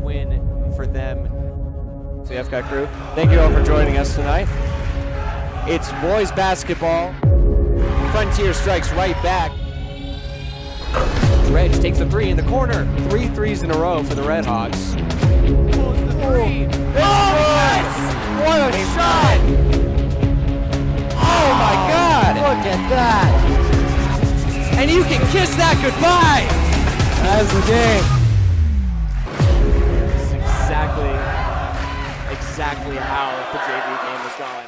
win for them. So the FCOT crew, thank you all for joining us tonight. It's boys basketball. Frontier strikes right back. Dredge takes a three in the corner. 3 threes in a row for the Red Hawks. Pulls the three. Yes! What a shot! Oh my God! Look at that! And you can kiss that goodbye! That's the game. This is exactly how the JV game was going.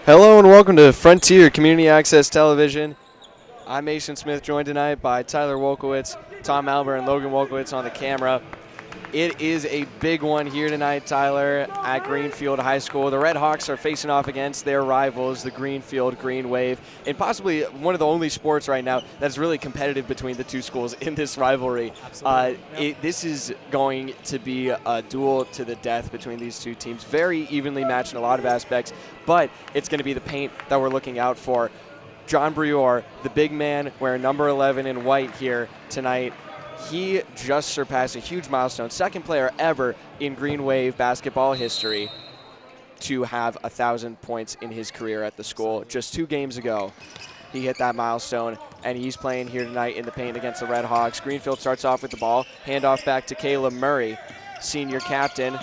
Hello and welcome to Frontier Community Access Television. I'm Mason Smith, joined tonight by Tyler Wolkowitz, Tom Albert, and Logan Wolkowitz on the camera. It is a big one here tonight, Tyler, at Greenfield High School. The Red Hawks are facing off against their rivals, the Greenfield Green Wave, in possibly one of the only sports right now that's really competitive between the two schools in this rivalry. Absolutely. This is going to be a duel to the death between these two teams, very evenly matched in a lot of aspects, but it's going to be the paint that we're looking out for. John Brior, the big man wearing number 11 in white here tonight, he just surpassed a huge milestone, second player ever in Green Wave basketball history to have 1,000 points in his career at the school. Just 2 games ago, he hit that milestone, and he's playing here tonight in the paint against the Red Hawks. Greenfield starts off with the ball, handoff back to Caleb Murray, senior captain,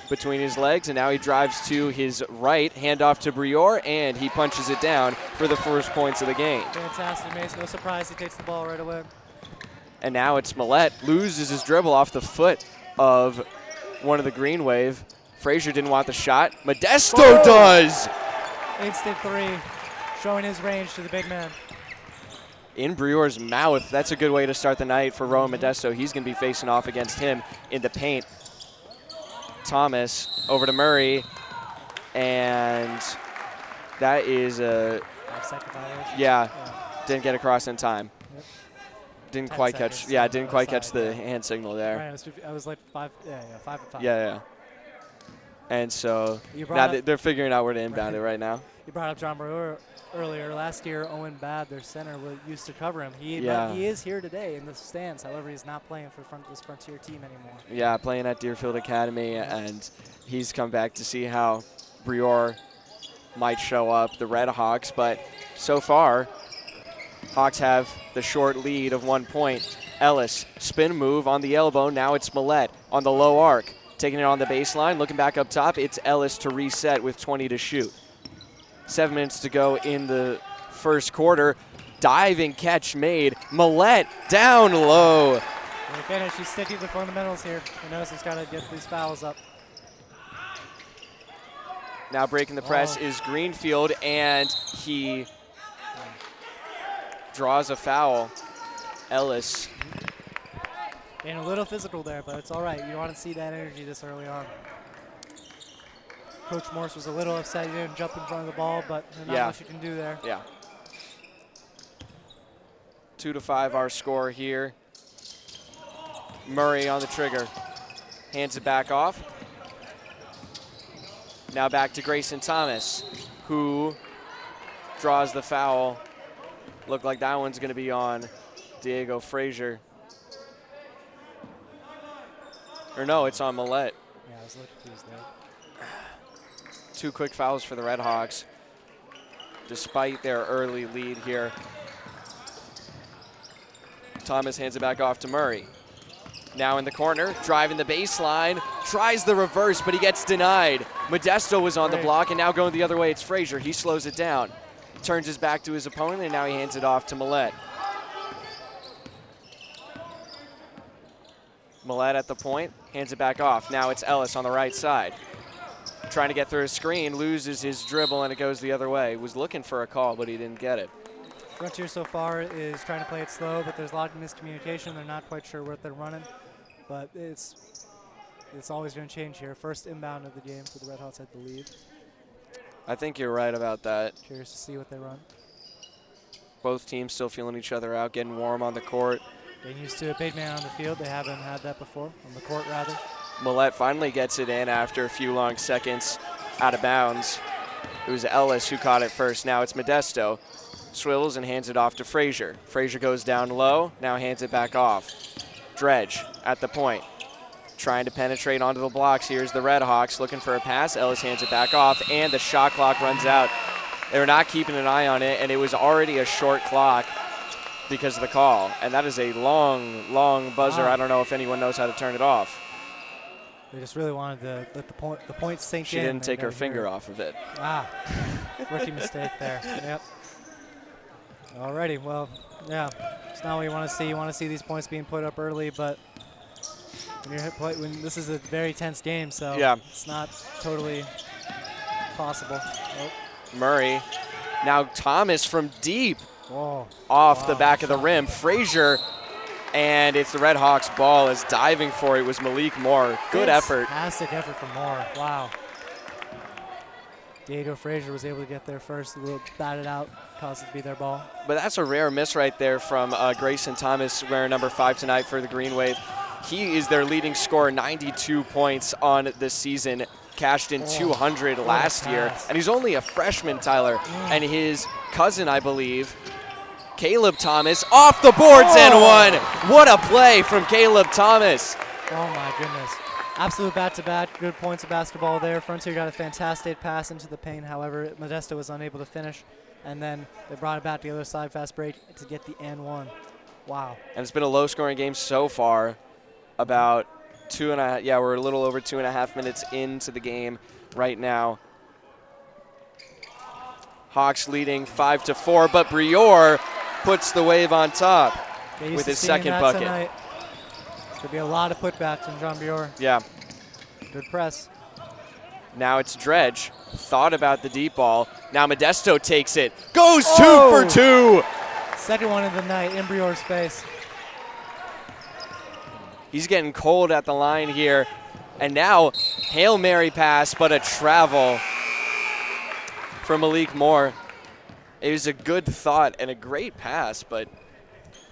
between his legs, and now he drives to his right, handoff to Brior, and he punches it down for the first points of the game. Fantastic, Mason. No surprise he takes the ball right away. And now it's Millette, loses his dribble off the foot of one of the Green Wave. Frazier didn't want the shot. Modesto does! Instant three, showing his range to the big man. In Brior's mouth. That's a good way to start the night for Rowan Modesto. He's going to be facing off against him in the paint. Thomas over to Murray, and that is a, yeah, didn't get across in time. Yep. Didn't quite catch, yeah, didn't quite catch the hand signal there. Right, I was like 5 and 5. Yeah. And so now they're figuring out where to inbound it right now. You brought up John Brewer earlier. Last year, Owen Babb, their center, used to cover him. He is here today in the stands. However, he's not playing for this Frontier team anymore. Yeah, playing at Deerfield Academy, and he's come back to see how Brior might show up, the Red Hawks. But so far, Hawks have the short lead of 1 point. Ellis, spin move on the elbow. Now it's Millette on the low arc. Taking it on the baseline, looking back up top. It's Ellis to reset with 20 to shoot. 7 minutes to go in the first quarter. Diving catch made. Millette down low. Good finish. He's sticking to the fundamentals here. He knows he's got to get these fouls up. Now breaking the press is Greenfield, and he draws a foul. Ellis. Being a little physical there, but it's all right. You want to see that energy this early on. Coach Morse was a little upset he didn't jump in front of the ball, but there's not much you can do there. Yeah. 2-5 our score here. Murray on the trigger. Hands it back off. Now back to Grayson Thomas, who draws the foul. Looked like that one's going to be on Diego Frazier. Or no, it's on Millette. Yeah, I was a little confused there. 2 quick fouls for the Red Hawks, despite their early lead here. Thomas hands it back off to Murray. Now in the corner, driving the baseline, tries the reverse, but he gets denied. Modesto was on the block, and now going the other way, it's Frazier. He slows it down. turns his back to his opponent, and now he hands it off to Millett. Millett at the point, hands it back off. Now it's Ellis on the right side. Trying to get through a screen, loses his dribble, and it goes the other way. Was looking for a call, but he didn't get it. Frontier so far is trying to play it slow, but there's a lot of miscommunication. They're not quite sure what they're running, but it's always going to change here. First inbound of the game for the Red Hawks, I believe. I think you're right about that. Curious to see what they run. Both teams still feeling each other out, getting warm on the court. Getting used to a big man on the field. They haven't had that before, on the court rather. Millett finally gets it in after a few long seconds out of bounds. It was Ellis who caught it first. Now it's Modesto. Swivels and hands it off to Frazier. Frazier goes down low, now hands it back off. Dredge at the point. Trying to penetrate onto the blocks. Here's the Red Hawks looking for a pass. Ellis hands it back off, and the shot clock runs out. They were not keeping an eye on it, and it was already a short clock because of the call. And that is a long, long buzzer. Wow. I don't know if anyone knows how to turn it off. They just really wanted to let the point sink in. She didn't take her finger off of it. Rookie mistake there. Yep. Alrighty, well, yeah, it's not what you want to see. You want to see these points being put up early, but when this is a very tense game, so yeah, it's not totally possible. Nope. Murray, now Thomas from deep, Whoa. off the back of the rim. Frazier, and it's the Red Hawks' ball is diving for it. Was Malik Moore. Good effort. Fantastic effort from Moore. Wow. Diego Frazier was able to get there first, a little batted out, caused it to be their ball. But that's a rare miss right there from Grayson Thomas, wearing number 5 tonight for the Green Wave. He is their leading scorer, 92 points on the season, cashed in 200 last year. And he's only a freshman, Tyler. And his cousin, I believe, Caleb Thomas, off the boards and one. What a play from Caleb Thomas. Oh my goodness. Absolute bat-to-bat, good points of basketball there. Frontier got a fantastic pass into the paint. However, Modesto was unable to finish. And then they brought it back to the other side, fast break, to get the and one. Wow. And it's been a low-scoring game so far. About we're a little over 2.5 minutes into the game right now. Hawks leading 5-4, but Brior puts the Wave on top with his second bucket. Tonight. There's going to be a lot of putbacks from John Brior. Yeah. Good press. Now it's Dredge. Thought about the deep ball. Now Modesto takes it. Goes 2 for 2. Second one of the night in Brior's face. He's getting cold at the line here. And now Hail Mary pass, but a travel from Malik Moore. It was a good thought and a great pass, but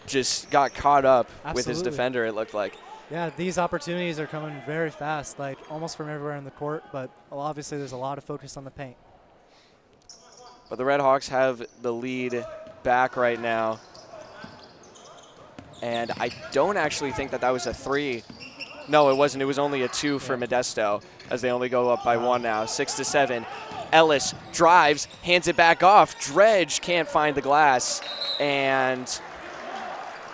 just got caught up with his defender, it looked like. Yeah, these opportunities are coming very fast, like almost from everywhere in the court, but obviously there's a lot of focus on the paint. But the Red Hawks have the lead back right now. And I don't actually think that was a 3. No, it wasn't. It was only a 2 for Modesto, as they only go up by 1 now, 6-7. Ellis drives, hands it back off. Dredge can't find the glass, and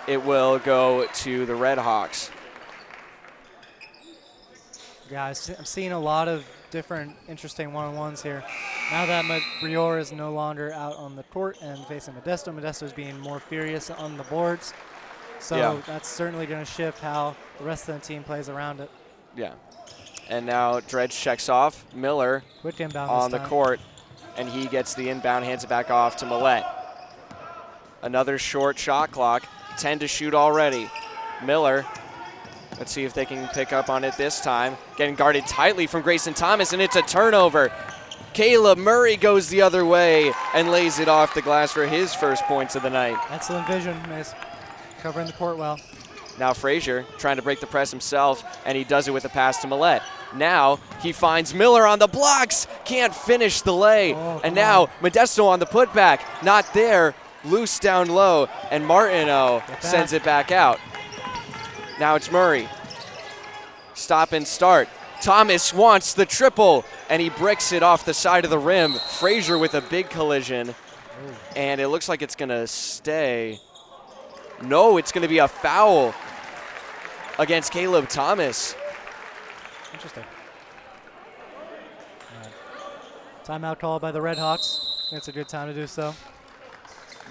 it will go to the Red Hawks. Yeah, I'm seeing a lot of different interesting one-on-ones here. Now that Brior is no longer out on the court and facing Modesto, Modesto is being more furious on the boards. So that's certainly going to shift how the rest of the team plays around it. Yeah. And now Dredge checks off. Miller quick inbound on the court, and he gets the inbound, hands it back off to Millett. Another short shot clock, 10 to shoot already. Miller, let's see if they can pick up on it this time. Getting guarded tightly from Grayson Thomas, and it's a turnover. Caleb Murray goes the other way and lays it off the glass for his first points of the night. Excellent vision, miss. Covering the court well. Now Frazier trying to break the press himself, and he does it with a pass to Millett. Now he finds Miller on the blocks, can't finish the lay. And now Modesto on the putback, not there, loose down low, and Martineau sends it back out. Now it's Murray. Stop and start. Thomas wants the triple, and he bricks it off the side of the rim. Frazier with a big collision, and it looks like it's going to stay. No, it's going to be a foul against Caleb Thomas. Interesting. Timeout called by the Red Hawks. It's a good time to do so.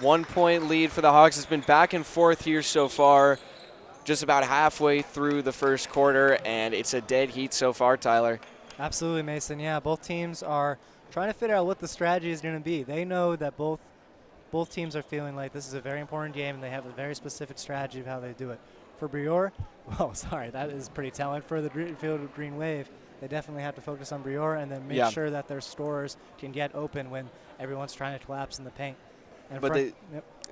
1 point lead for the Hawks. It's been back and forth here so far, just about halfway through the first quarter, and it's a dead heat so far, Tyler. Absolutely, Mason. Yeah, both teams are trying to figure out what the strategy is going to be. They know that both teams are feeling like this is a very important game, and they have a very specific strategy of how they do it. For Brior, well, sorry, that is pretty telling. For the Greenfield Green Wave, they definitely have to focus on Brior and then make sure that their scorers can get open when everyone's trying to collapse in the paint. And but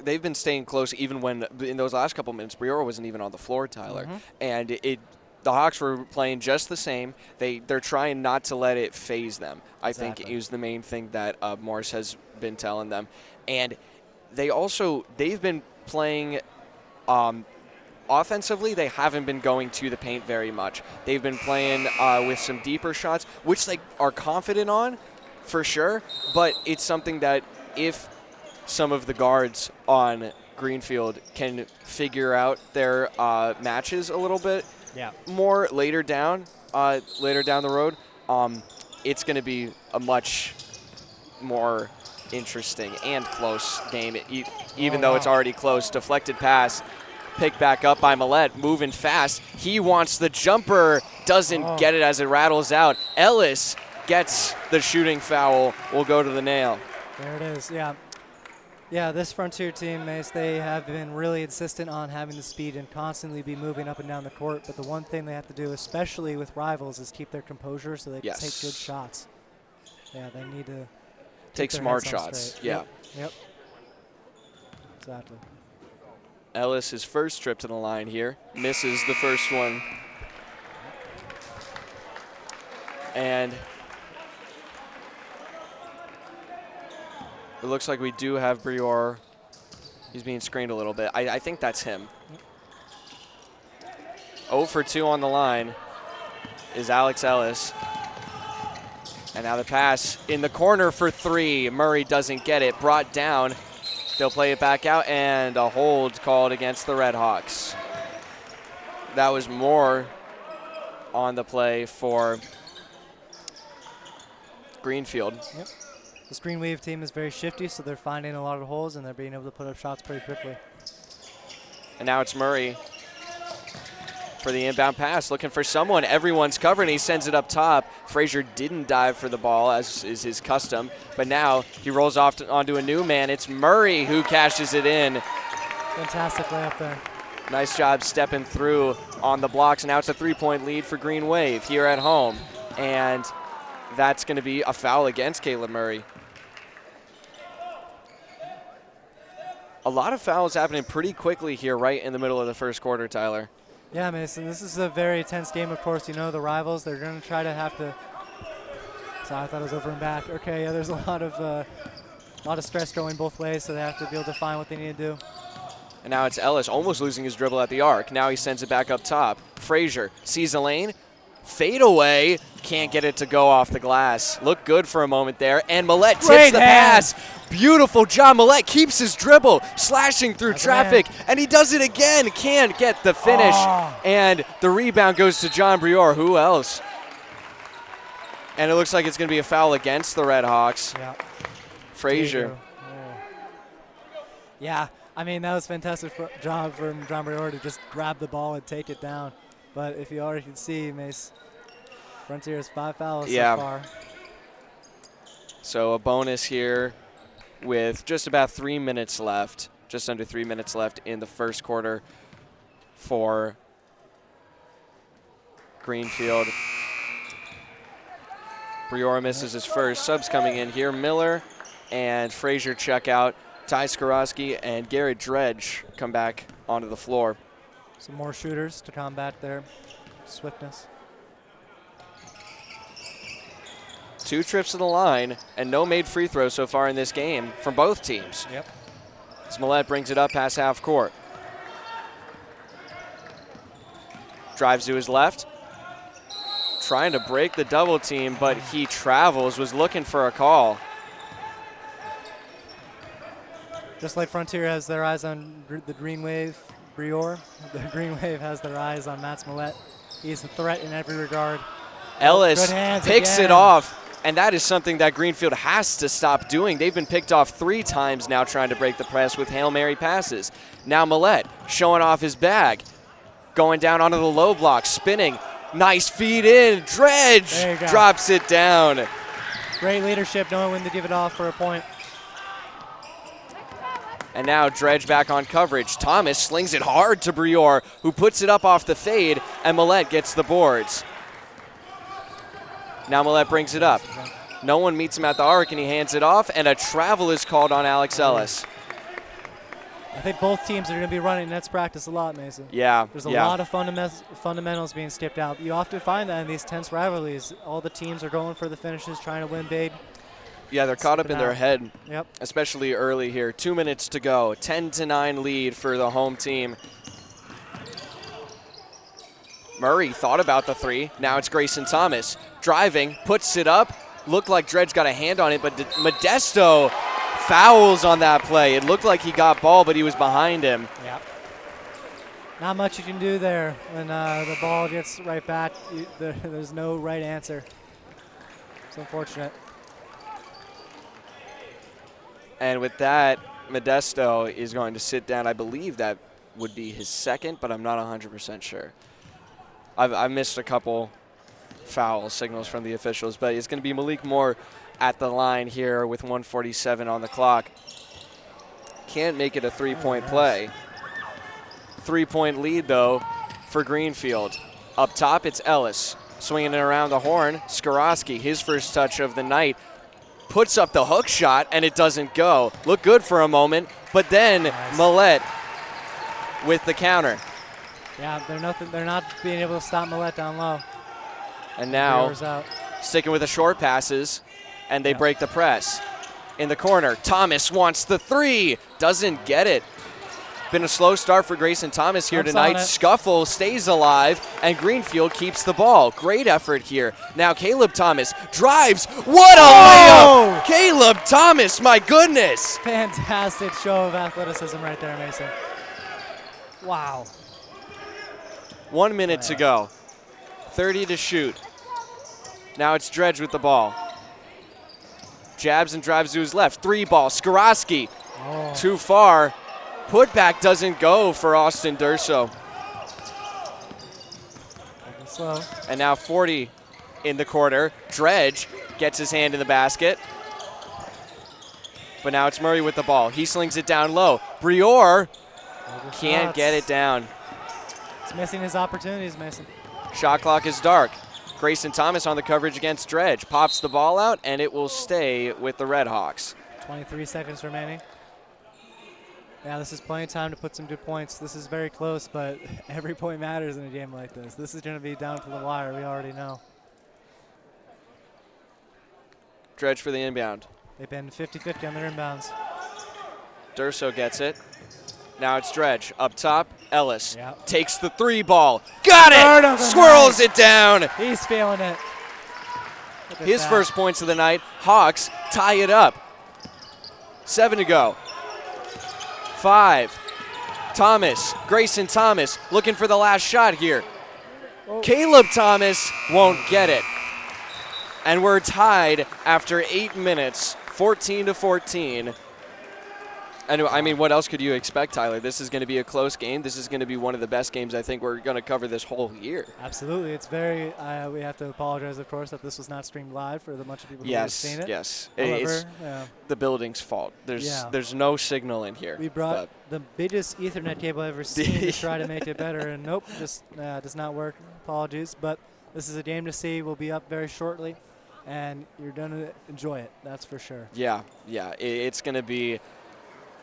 they've been staying close even when, in those last couple minutes, Brior wasn't even on the floor, Tyler. And the Hawks were playing just the same. They're trying not to let it phase them, I think, is the main thing that Morris has been telling them. And they've been playing offensively. They haven't been going to the paint very much. They've been playing with some deeper shots, which they are confident on for sure, but it's something that if some of the guards on Greenfield can figure out their matches a little bit more later down the road, it's going to be a much more interesting and close game, even though it's already close. Deflected pass, picked back up by Millett, moving fast. He wants the jumper, doesn't get it as it rattles out. Ellis gets the shooting foul, will go to the nail. There it is, Yeah, this Frontier team, Mace, they have been really insistent on having the speed and constantly be moving up and down the court. But the one thing they have to do, especially with rivals, is keep their composure so they can take good shots. Yeah, they need to take smart shots. Yep. Exactly. Ellis, his first trip to the line here, misses the first one. And it looks like we do have Brior. He's being screened a little bit. I think that's him. 0 for 2 on the line is Alex Ellis. And now the pass in the corner for 3. Murray doesn't get it. Brought down. They'll play it back out, and a hold called against the Red Hawks. That was more on the play for Greenfield. Yep. This Green Wave team is very shifty, so they're finding a lot of holes, and they're being able to put up shots pretty quickly. And now it's Murray for the inbound pass, looking for someone. Everyone's covering. He sends it up top. Frazier didn't dive for the ball, as is his custom, but now he rolls off onto a new man. It's Murray who cashes it in. Fantastic layup there. Nice job stepping through on the blocks. Now it's a 3-point lead for Green Wave here at home, and that's going to be a foul against Caleb Murray. A lot of fouls happening pretty quickly here right in the middle of the first quarter, Tyler. Yeah, Mason, this is a very tense game, of course. You know the rivals, they're going to try to have to – sorry, I thought it was over and back. Okay, yeah, there's a lot of stress going both ways, so they have to be able to find what they need to do. And now it's Ellis almost losing his dribble at the arc. Now he sends it back up top. Frazier sees a lane. Fade away. Can't get it to go off the glass. Looked good for a moment there. And Millett tips the pass. Beautiful job. Millett keeps his dribble, slashing through traffic. And he does it again. Can't get the finish. And the rebound goes to John Brior. Who else? And it looks like it's going to be a foul against the Red Hawks. Yeah. Frazier. Yeah, I mean, that was fantastic job from John Brior to just grab the ball and take it down. But if you already can see, Mace, Frontier has 5 fouls so far. So a bonus here with just about 3 minutes left, just under 3 minutes left in the first quarter for Greenfield. Brior misses his first. Subs coming in here. Miller and Frazier check out. Ty Skorowski and Garrett Dredge come back onto the floor. Some more shooters to combat their swiftness. 2 trips to the line and no made free throws so far in this game from both teams. Yep. Smollett brings it up past half court. Drives to his left. Trying to break the double team, but he travels, was looking for a call. Just like Frontier has their eyes on the Green Wave, Brior, the Green Wave has their eyes on Matt Smollett. He's a threat in every regard. Ellis picks it off, And that is something that Greenfield has to stop doing. They've been picked off 3 times now trying to break the press with Hail Mary passes. Now Millette showing off his bag, going down onto the low block, spinning. Nice feed in. Dredge drops it down. Great leadership, knowing when to give it off for a point. And now Dredge back on coverage. Thomas slings it hard to Brior, who puts it up off the fade, and Millette gets the boards. Now Millette brings it up. No one meets him at the arc, and he hands it off, and a travel is called on Alex Ellis. I think both teams are going to be running nets practice a lot, Mason. Yeah. There's a lot of fundamentals being skipped out. You often find that in these tense rivalries. All the teams are going for the finishes, trying to win big. Yeah, they're caught up in their head, yep. Especially early here. 2 minutes to go. 10-9 lead for the home team. Murray thought about the 3. Now it's Grayson Thomas driving, puts it up. Looked like Dredge got a hand on it, but Modesto fouls on that play. It looked like he got ball, but he was behind him. Yep. Not much you can do there when the ball gets right back. There's no right answer. It's unfortunate. And with that, Modesto is going to sit down. I believe that would be his second, but I'm not 100% sure. I've missed a couple foul signals from the officials, but it's going to be Malik Moore at the line here with 1:47 on the clock. Can't make it a 3-point play. 3-point lead, though, for Greenfield. Up top, it's Ellis. Swinging it around the horn, Skorosky, his first touch of the night, puts up the hook shot, and it doesn't go. Looked good for a moment, but then Millette with the counter. Yeah, they're not being able to stop Millette down low. And now sticking with the short passes, and they break the press. In the corner, Thomas wants the 3, doesn't get it. Been a slow start for Grayson Thomas here tonight. Scuffle stays alive, and Greenfield keeps the ball. Great effort here. Now Caleb Thomas drives. What a layup! Caleb Thomas, my goodness! Fantastic show of athleticism right there, Mason. Wow. 1 minute to go. 30 to shoot. Now it's Dredge with the ball. Jabs and drives to his left. 3 ball. Skorosky. Too far. Putback doesn't go for Austin Durso. Slow. And now 40 in the quarter. Dredge gets his hand in the basket. But now it's Murray with the ball. He slings it down low. Brior can't get it down. He's missing his opportunities, Mason. Shot clock is dark. Grayson Thomas on the coverage against Dredge. Pops the ball out, and it will stay with the Red Hawks. 23 seconds remaining. Yeah, this is plenty of time to put some good points. This is very close, but every point matters in a game like this. This is going to be down to the wire, we already know. Dredge for the inbound. They've been 50-50 on their inbounds. Durso gets it. Now it's Dredge. Up top, Ellis takes the 3 ball. Got it! Swirls it down. He's feeling it. His first points of the night. Hawks tie it up. 7 to go. 5. Thomas, Grayson Thomas looking for the last shot here. Caleb Thomas won't get it. And we're tied after 8 minutes, 14-14. And I mean, what else could you expect, Tyler? This is going to be a close game. This is going to be one of the best games I think we're going to cover this whole year. Absolutely. It's very, we have to apologize, of course, that this was not streamed live for the bunch of people who have seen it. Yes, However, it's the building's fault. There's no signal in here. We brought the biggest Ethernet cable I've ever seen to try to make it better, and nope, just does not work. Apologies, but this is a game to see. We'll be up very shortly, and you're going to enjoy it, that's for sure. Yeah, it's going to be –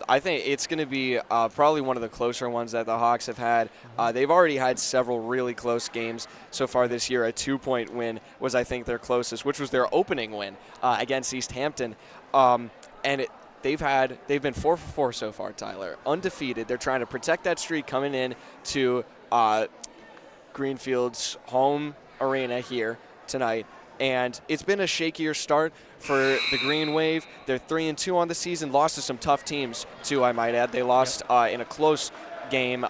I think it's going to be probably one of the closer ones that the Hawks have had. They've already had several really close games so far this year. A 2-point win was, I think, their closest, which was their opening win against East Hampton. And they've been 4-for-4 so far, Tyler. Undefeated. They're trying to protect that streak coming in to Greenfield's home arena here tonight. And it's been a shakier start for the Green Wave. They're 3-2 on the season, lost to some tough teams, too, I might add. They lost in a close game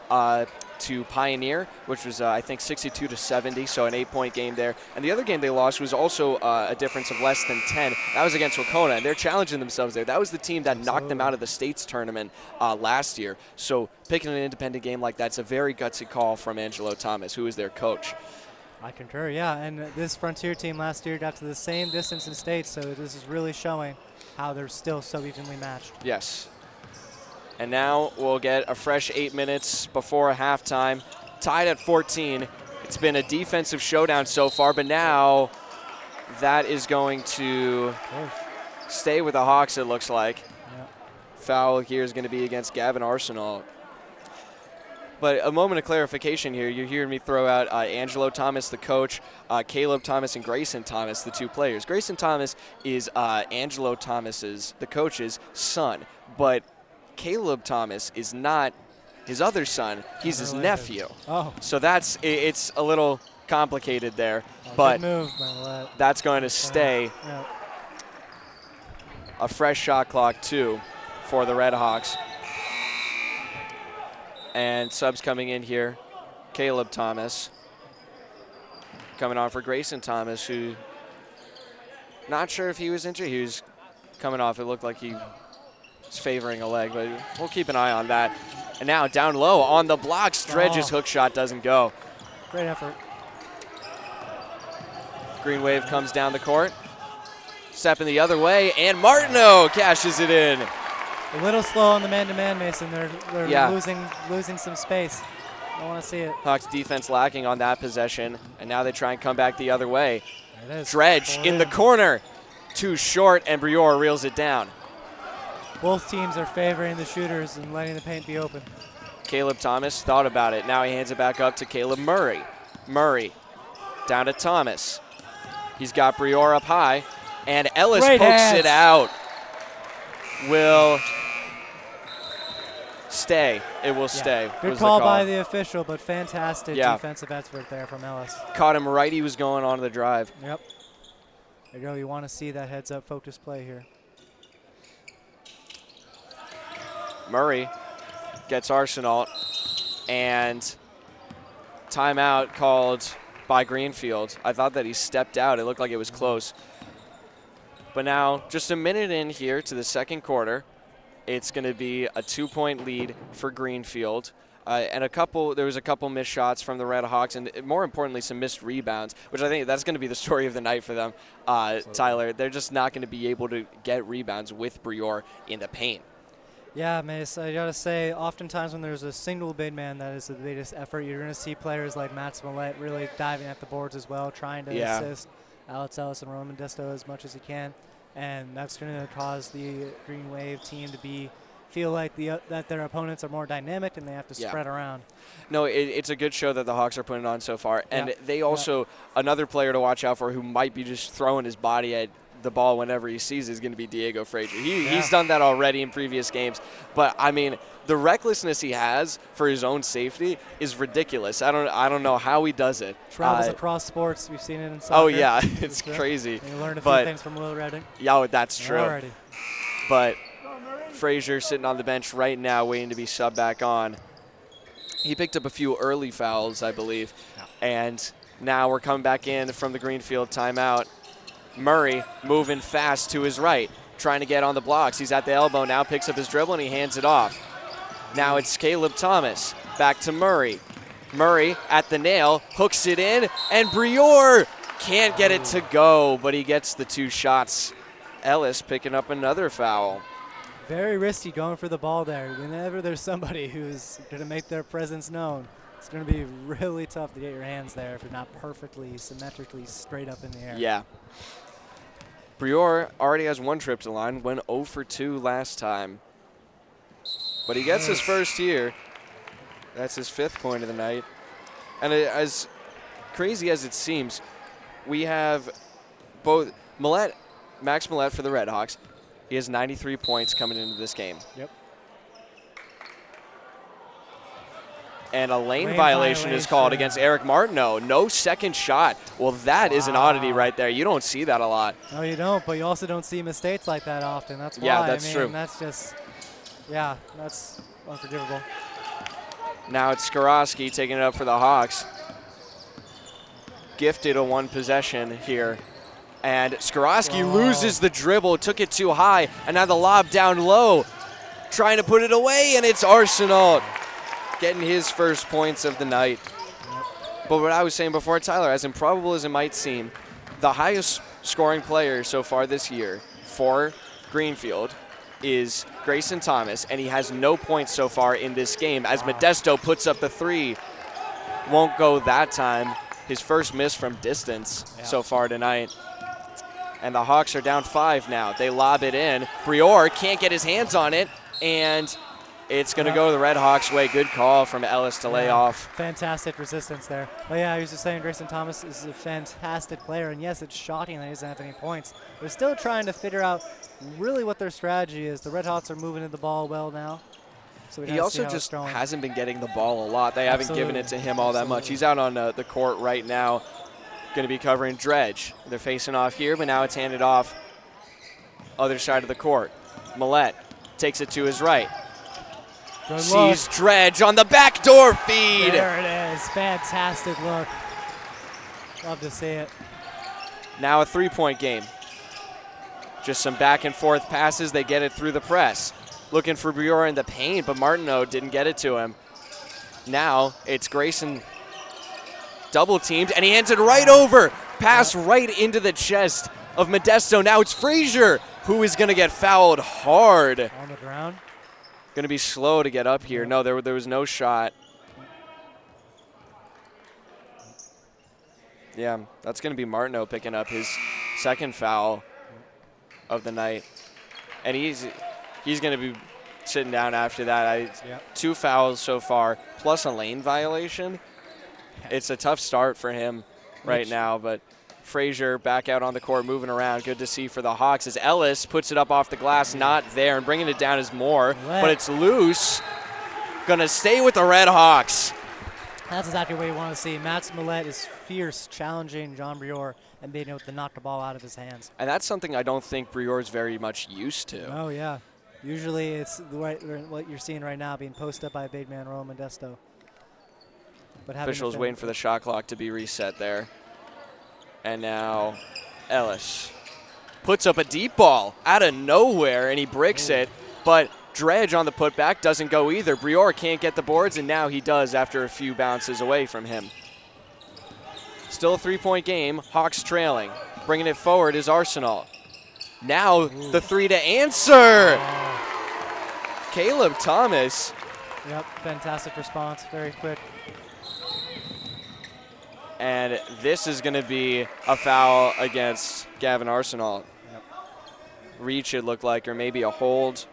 to Pioneer, which was, I think, 62-70, so an 8-point game there. And the other game they lost was also a difference of less than 10. That was against Wacona, and they're challenging themselves there. That was the team that knocked them out of the States tournament last year. So picking an independent game like that's a very gutsy call from Angelo Thomas, who is their coach. I concur, yeah. And this Frontier team last year got to the same distance in States, so this is really showing how they're still so evenly matched. Yes. And now we'll get a fresh 8 minutes before halftime. Tied at 14. It's been a defensive showdown so far, but now that is going to stay with the Hawks, it looks like. Yeah. Foul here is going to be against Gavin Arsenal. But a moment of clarification here. You're hearing me throw out Angelo Thomas, the coach, Caleb Thomas, and Grayson Thomas, the two players. Grayson Thomas is Angelo Thomas's, the coach's, son. But Caleb Thomas is not his other son. He's his nephew. Oh. So it's a little complicated there. Oh, but good move, Manuel. that's going to stay Yeah. a fresh shot clock, too, for the Red Hawks. And subs coming in here, Caleb Thomas coming on for Grayson Thomas, who not sure if he was injured. He was coming off. It looked like he was favoring a leg, but we'll keep an eye on that. And now down low on the block, Dredge's hook shot doesn't go. Great effort. Green Wave comes down the court, stepping the other way, and Martineau cashes it in. A little slow on the man-to-man, Mason. They're Yeah. losing some space. Don't want to see it. Hawks defense lacking on that possession, and now they try and come back the other way. There it is. Dredge Pull it in the corner. Too short, and Brior reels it down. Both teams are favoring the shooters and letting the paint be open. Caleb Thomas thought about it. Now he hands it back up to Caleb Murray. Murray down to Thomas. He's got Brior up high, and Ellis Great pokes hands. it out. Will stay. It will stay. Good was call the by the official, but fantastic Yeah. defensive effort there from Ellis. Caught him right. He was going on the drive. Yep. There you go. You want to see that heads-up focused play here. Murray gets Arsenal, and timeout called by Greenfield. I thought that he stepped out. It looked like it was close. But now, just a minute in here to the second quarter, it's going to be a 2-point lead for Greenfield. And there was a couple missed shots from the Red Hawks, and more importantly, some missed rebounds, which I think that's going to be the story of the night for them, Tyler. They're just not going to be able to get rebounds with Brior in the paint. Yeah, Mace, I got to say, oftentimes when there's a single big man that is the biggest effort, you're going to see players like Matt Smollett really diving at the boards as well, trying to assist Alex Ellis and Roman Desto as much as he can. And that's going to cause the Green Wave team to feel like that their opponents are more dynamic and they have to spread around. No, it's a good show that the Hawks are putting on so far. And they also, another player to watch out for who might be just throwing his body at the ball whenever he sees is going to be Diego Frazier. He's done that already in previous games. But, I mean, the recklessness he has for his own safety is ridiculous. I don't know how he does it. Travels across sports. We've seen it in soccer. Oh, yeah. It's crazy. And you learned a few things from Will Redding. Yeah, that's true. Alrighty. But Frazier sitting on the bench right now waiting to be subbed back on. He picked up a few early fouls, I believe. And now we're coming back in from the Greenfield timeout. Murray moving fast to his right, trying to get on the blocks. He's at the elbow now, picks up his dribble, and he hands it off. Now it's Caleb Thomas. Back to Murray. Murray at the nail, hooks it in, and Brior can't get it to go, but he gets the 2 shots. Ellis picking up another foul. Very risky going for the ball there. Whenever there's somebody who's going to make their presence known, it's going to be really tough to get your hands there if you're not perfectly, symmetrically straight up in the air. Yeah. Brior already has 1 trip to the line, went 0 for 2 last time. But he gets his first here. That's his 5th point of the night. And as crazy as it seems, we have both Max Millett for the Red Hawks. He has 93 points coming into this game. Yep. And a lane violation is called against Eric Martineau. No second shot. Well, that is an oddity right there. You don't see that a lot. No, you don't, but you also don't see mistakes like that often. That's why. Yeah, that's true. That's just, that's unforgivable. Now it's Skorowski taking it up for the Hawks. Gifted a one possession here. And Skorowski loses the dribble, took it too high, and now the lob down low. Trying to put it away, and it's Arsenal getting his first points of the night. But what I was saying before, Tyler, as improbable as it might seem, the highest scoring player so far this year for Greenfield is Grayson Thomas, and he has no points so far in this game as Modesto puts up the three. Won't go that time. His first miss from distance so far tonight. And the Hawks are down 5 now. They lob it in. Brior can't get his hands on it, and it's going to go the Red Hawks' way. Good call from Ellis to lay off. Fantastic resistance there. But yeah, I was just saying Grayson Thomas is a fantastic player, and yes, it's shocking that he doesn't have any points. They're still trying to figure out really what their strategy is. The Red Hawks are moving the ball well now. So he also just hasn't been getting the ball a lot. They haven't given it to him all that much. He's out on the court right now, going to be covering Dredge. They're facing off here, but now it's handed off other side of the court. Millette takes it to his right. Sees Dredge on the backdoor feed. There it is. Fantastic look. Love to see it. Now a three-point game. Just some back and forth passes. They get it through the press. Looking for Brior in the paint, but Martineau didn't get it to him. Now it's Grayson double teamed, and he hands it right over. Pass right into the chest of Modesto. Now it's Frazier, who is going to get fouled hard. On the ground. Going to be slow to get up here. No, there was no shot. Yeah, that's going to be Martineau picking up his second foul of the night. And he's going to be sitting down after that. 2 fouls so far, plus a lane violation. It's a tough start for him right now, but Frazier back out on the court, moving around. Good to see for the Hawks as Ellis puts it up off the glass, not there, and bringing it down is Moore, but it's loose. Going to stay with the Red Hawks. That's exactly what you want to see. Mats Millette is fierce, challenging John Brior and being able to knock the ball out of his hands. And that's something I don't think Brior is very much used to. Oh, yeah. Usually it's what you're seeing right now, being posted up by a big man, Roman Modesto. But officials waiting for the shot clock to be reset there. And now Ellis puts up a deep ball out of nowhere, and he bricks it. But Dredge on the putback doesn't go either. Brior can't get the boards, and now he does after a few bounces away from him. Still a three-point game. Hawks trailing. Bringing it forward is Arsenal. Now the three to answer. Caleb Thomas. Yep, fantastic response. Very quick. And this is going to be a foul against Gavin Arsenal. Yep. Reach, it looked like, or maybe a hold.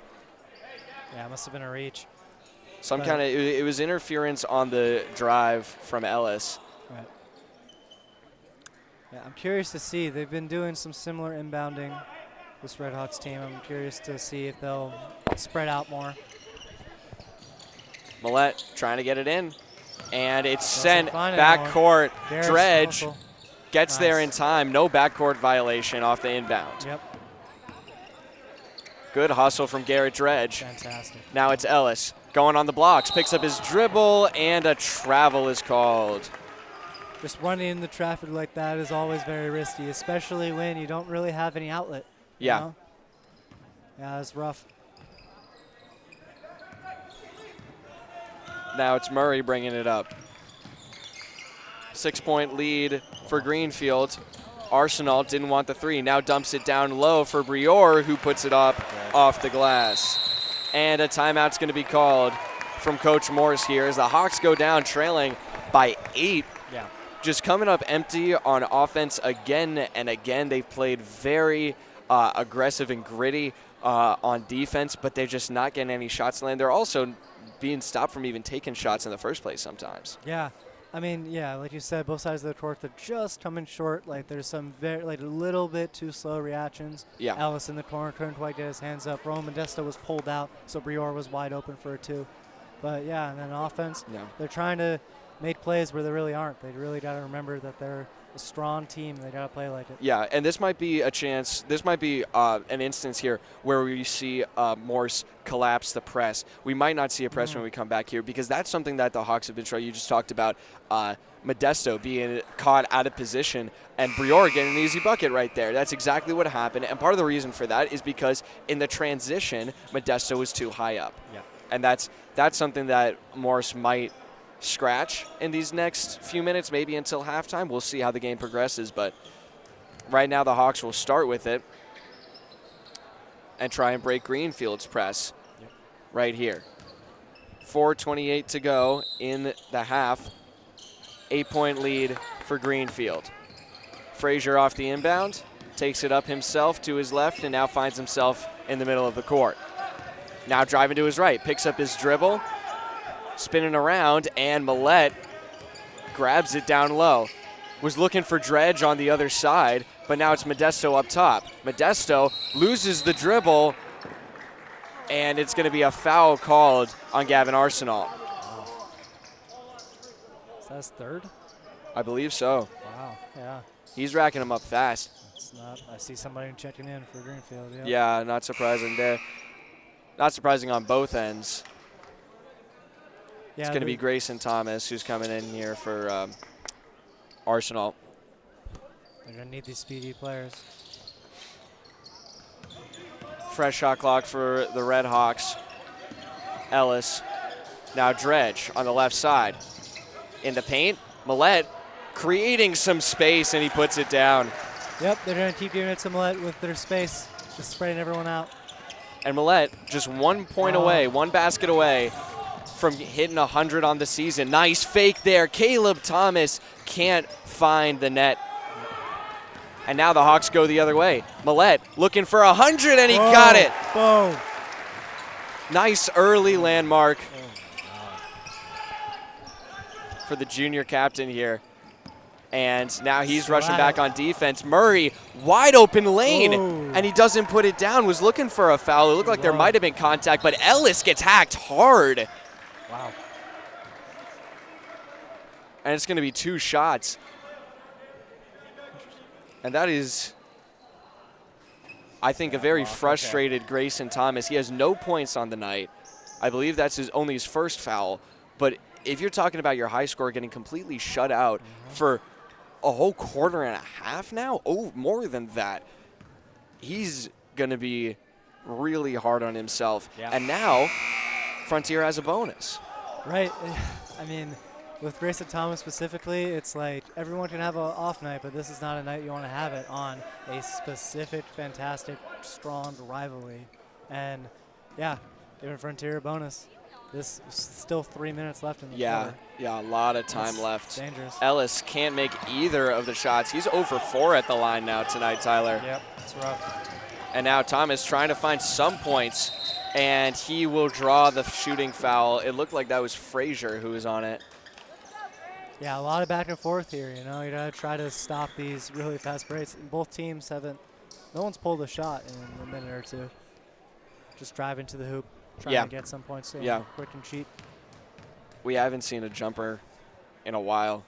Yeah, it must have been a reach. Some kind of, it was interference on the drive from Ellis. Right. Yeah, I'm curious to see. They've been doing some similar inbounding, this Red Hawks team. I'm curious to see if they'll spread out more. Millette trying to get it in. And it's sent backcourt. Dredge gets there in time. No backcourt violation off the inbound. Yep. Good hustle from Garrett Dredge. Fantastic. Now it's Ellis going on the blocks. Picks up his dribble, and a travel is called. Just running in the traffic like that is always very risky, especially when you don't really have any outlet. Yeah. You know? Yeah, that's rough. Now it's Murray bringing it up. 6-point lead for Greenfield. Arsenal didn't want the three. Now dumps it down low for Brior, who puts it up off the glass. And a timeout's going to be called from Coach Morse here as the Hawks go down trailing by 8. Yeah. Just coming up empty on offense again and again. They've played very aggressive and gritty on defense, but they're just not getting any shots to land. They're also being stopped from even taking shots in the first place sometimes. Yeah. I mean, yeah, like you said, both sides of the court, they're just coming short. Like, there's some very, like, a little bit too slow reactions. Yeah. Ellis in the corner couldn't quite get his hands up. Roman Modesto was pulled out, so Brior was wide open for a 2. But, yeah, and then offense, they're trying to made plays where they really aren't. They really got to remember that they're a strong team. They got to play like it. Yeah, and this might be a chance. This might be an instance here where we see Morse collapse the press. We might not see a press when we come back here because that's something that the Hawks have been trying. You just talked about Modesto being caught out of position and Briore getting an easy bucket right there. That's exactly what happened, and part of the reason for that is because in the transition, Modesto was too high up. Yeah. And that's something that Morse might scratch in these next few minutes, maybe until halftime. We'll see how the game progresses, but right now the Hawks will start with it and try and break Greenfield's press right here. 4:28 to go in the half. 8-point lead for Greenfield. Frazier off the inbound, takes it up himself to his left, and now finds himself in the middle of the court. Now driving to his right, picks up his dribble, spinning around, and Millette grabs it down low. Was looking for Dredge on the other side, but now it's Modesto up top. Modesto loses the dribble, and it's going to be a foul called on Gavin Arsenal. Is that his third? I believe so. Wow, yeah. He's racking them up fast. It's not. I see somebody checking in for Greenfield. Yeah, not surprising there. Not surprising on both ends. Yeah, It's going to be Grayson Thomas who's coming in here for Arsenal. They're going to need these speedy players. Fresh shot clock for the Red Hawks. Ellis. Now Dredge on the left side. In the paint. Millette creating some space, and he puts it down. Yep, they're going to keep giving it to Millette with their space, just spreading everyone out. And Millette just 1 point away, one basket away from hitting 100 on the season. Nice fake there. Caleb Thomas can't find the net. And now the Hawks go the other way. Millette looking for 100, and he got it. Boom. Nice early landmark for the junior captain here. And now he's rushing back on defense. Murray, wide open lane, and he doesn't put it down. Was looking for a foul. It looked like there might have been contact, but Ellis gets hacked hard. Wow. And it's going to be 2 shots. And that is, I think, a very frustrated Grayson Thomas. He has no points on the night. I believe that's only his first foul. But if you're talking about your high score getting completely shut out for a whole quarter and a half now, more than that, he's going to be really hard on himself. Yeah. And now Frontier has a bonus. Right. I mean, with Grayson Thomas specifically, it's like everyone can have an off night, but this is not a night you want to have it on a specific, fantastic, strong rivalry. And, yeah, giving Frontier a bonus. This is still 3 minutes left in the quarter. Yeah, a lot of time left. Dangerous. Ellis can't make either of the shots. He's 0 for 4 at the line now tonight, Tyler. Yep, it's rough. And now Thomas trying to find some points, and he will draw the shooting foul. It looked like that was Frazier who was on it. Yeah, a lot of back and forth here. You know, you gotta try to stop these really fast breaks. And both teams no one's pulled a shot in a minute or two. Just driving to the hoop, trying to get some points quick and cheap. We haven't seen a jumper in a while.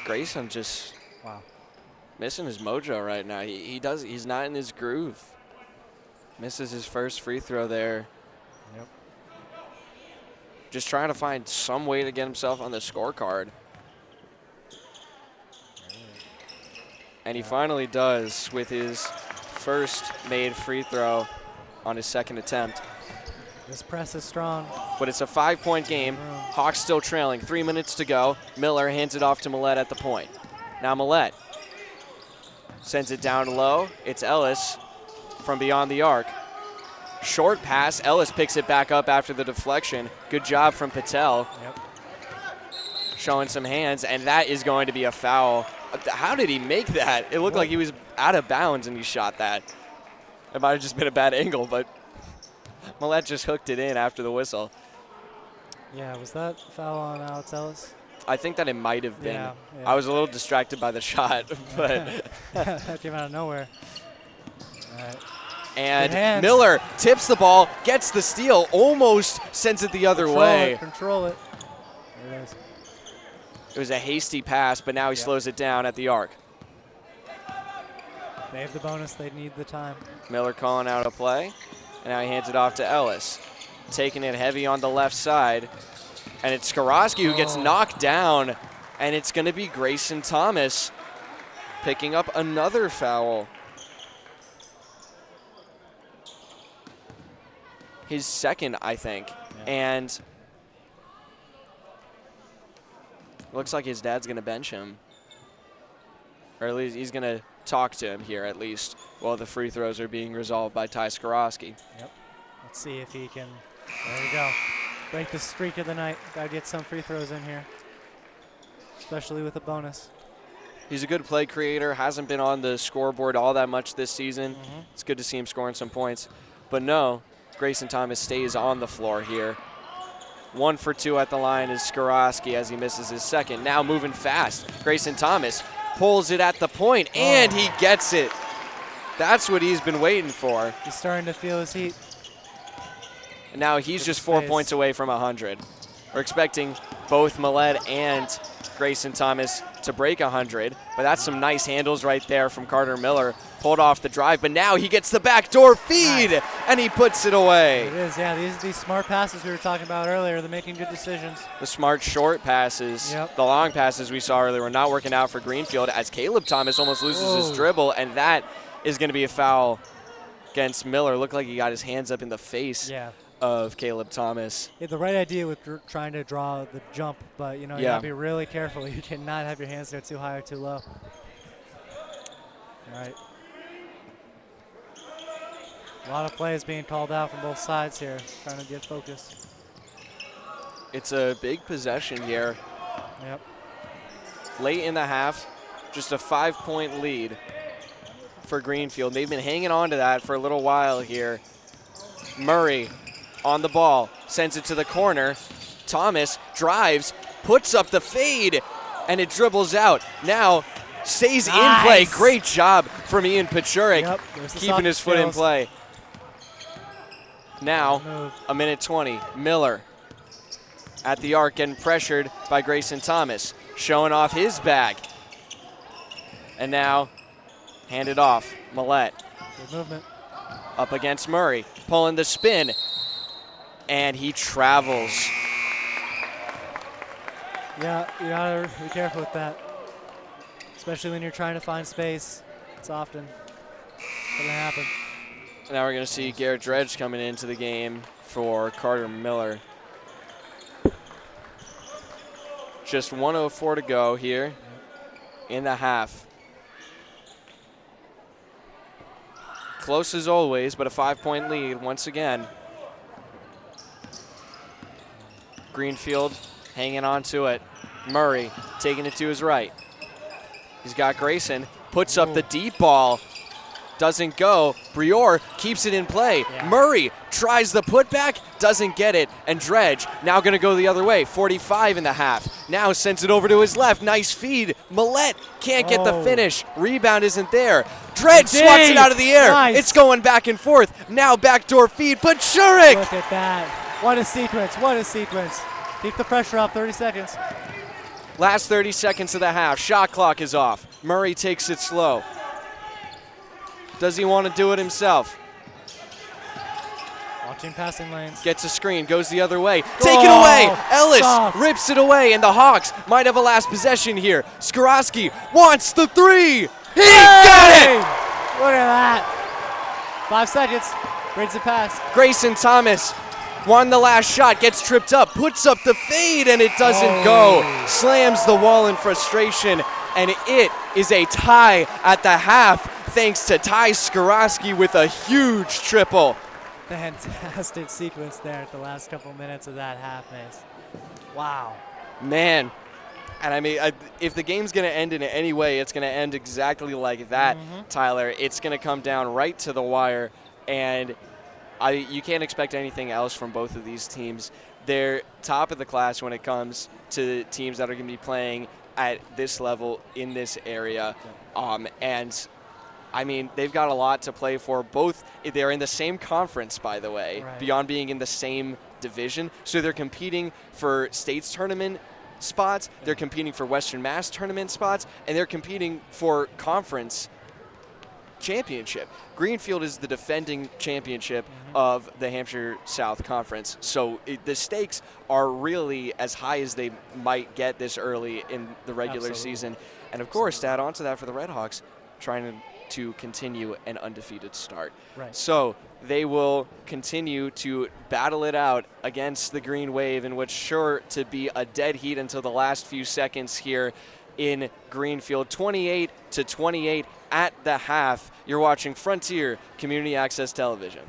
Grayson just missing his mojo right now. He's not in his groove. Misses his first free throw there. Yep. Just trying to find some way to get himself on the scorecard. And he finally does with his first made free throw on his second attempt. This press is strong. But it's a 5-point game. Hawks still trailing. 3 minutes to go. Miller hands it off to Millette at the point. Now Millette sends it down low. It's Ellis from beyond the arc. Short pass. Ellis picks it back up after the deflection. Good job from Patel. Yep. Showing some hands, and that is going to be a foul. How did he make that? It looked like he was out of bounds and he shot that. It might have just been a bad angle, but Millette just hooked it in after the whistle. Yeah, was that foul on Alex Ellis? I think that it might have been. Yeah. I was a little distracted by the shot, but that came out of nowhere. All right. And Miller tips the ball, gets the steal, almost sends it the other way. Control it. There it is. It was a hasty pass, but now he slows it down at the arc. They have the bonus. They need the time. Miller calling out a play, and now he hands it off to Ellis. Taking it heavy on the left side, and it's Skorowski who gets knocked down, and it's going to be Grayson Thomas picking up another foul. His second, I think, and looks like his dad's going to bench him, or at least he's going to talk to him here at least while the free throws are being resolved by Ty Skorowski. Yep. Let's see if he can, there we go, break the streak of the night. Gotta get some free throws in here, especially with a bonus. He's a good play creator, hasn't been on the scoreboard all that much this season. It's good to see him scoring some points. But no, Grayson Thomas stays on the floor here. 1 for 2 at the line is Skorowski as he misses his second. Now moving fast, Grayson Thomas pulls it at the point, and he gets it. That's what he's been waiting for. He's starting to feel his heat. And now he's just 4 points away from 100. We're expecting both Millett and Grayson Thomas to break 100, but that's some nice handles right there from Carter Miller. Pulled off the drive, but now he gets the backdoor feed, and he puts it away. It is, yeah. These smart passes we were talking about earlier, they're making good decisions. The smart short passes, the long passes we saw earlier were not working out for Greenfield as Caleb Thomas almost loses his dribble, and that is going to be a foul against Miller. Looked like he got his hands up in the face of Caleb Thomas. Yeah, the right idea with trying to draw the jump, but you know, you have to be really careful. You cannot have your hands there too high or too low. All right. A lot of plays being called out from both sides here, trying to get focused. It's a big possession here. Yep. Late in the half, just a 5-point lead for Greenfield. They've been hanging on to that for a little while here. Murray on the ball, sends it to the corner. Thomas drives, puts up the fade, and it dribbles out. Now stays in play. Great job from Ian Pachurik, keeping his foot in play. Now, a minute 20. Miller at the arc, getting pressured by Grayson Thomas, showing off his bag. And now, handed off. Millett. Good movement. Up against Murray, pulling the spin, and he travels. Yeah, you gotta be careful with that, especially when you're trying to find space. It's often gonna happen. Now we're gonna see Garrett Dredge coming into the game for Carter Miller. Just 1:04 to go here in the half. Close as always, but a 5-point lead once again. Greenfield hanging on to it. Murray taking it to his right. He's got Grayson, puts up the deep ball. Doesn't go. Brior keeps it in play. Murray tries the putback, doesn't get it. And Dredge now going to go the other way. 45 in the half. Now sends it over to his left. Nice feed. Millett can't get the finish. Rebound isn't there. Dredge swats it out of the air. It's going back and forth. Now backdoor feed. Pachurik! Look at that. What a sequence. What a sequence. Keep the pressure up. 30 seconds. Last 30 seconds of the half. Shot clock is off. Murray takes it slow. Does he want to do it himself? Watching passing lanes. Gets a screen, goes the other way. Taken away! Ellis rips it away, and the Hawks might have a last possession here. Skorowski wants the three! He got it! Look at that. 5 seconds. Brings it past. Grayson Thomas won the last shot, gets tripped up, puts up the fade, and it doesn't go. Slams the wall in frustration, and it is a tie at the half, thanks to Ty Skorowski with a huge triple. Fantastic sequence there at the last couple minutes of that half, Mace. Wow. Man. And I mean, if the game's going to end in any way, it's going to end exactly like that, Tyler. It's going to come down right to the wire, and you can't expect anything else from both of these teams. They're top of the class when it comes to teams that are going to be playing at this level in this area. And I mean, they've got a lot to play for. Both, they're in the same conference, by the way, Right. beyond being in the same division. So they're competing for states tournament spots, they're competing for Western Mass tournament spots, and they're competing for conference championship. Greenfield is the defending championship of the Hampshire South Conference. So the stakes are really as high as they might get this early in the regular Absolutely. season. And of course, to add on to that for the Redhawks, trying to continue an undefeated start. Right. So they will continue to battle it out against the Green Wave, in which sure to be a dead heat until the last few seconds here in Greenfield. 28-28 at the half. You're watching Frontier Community Access Television.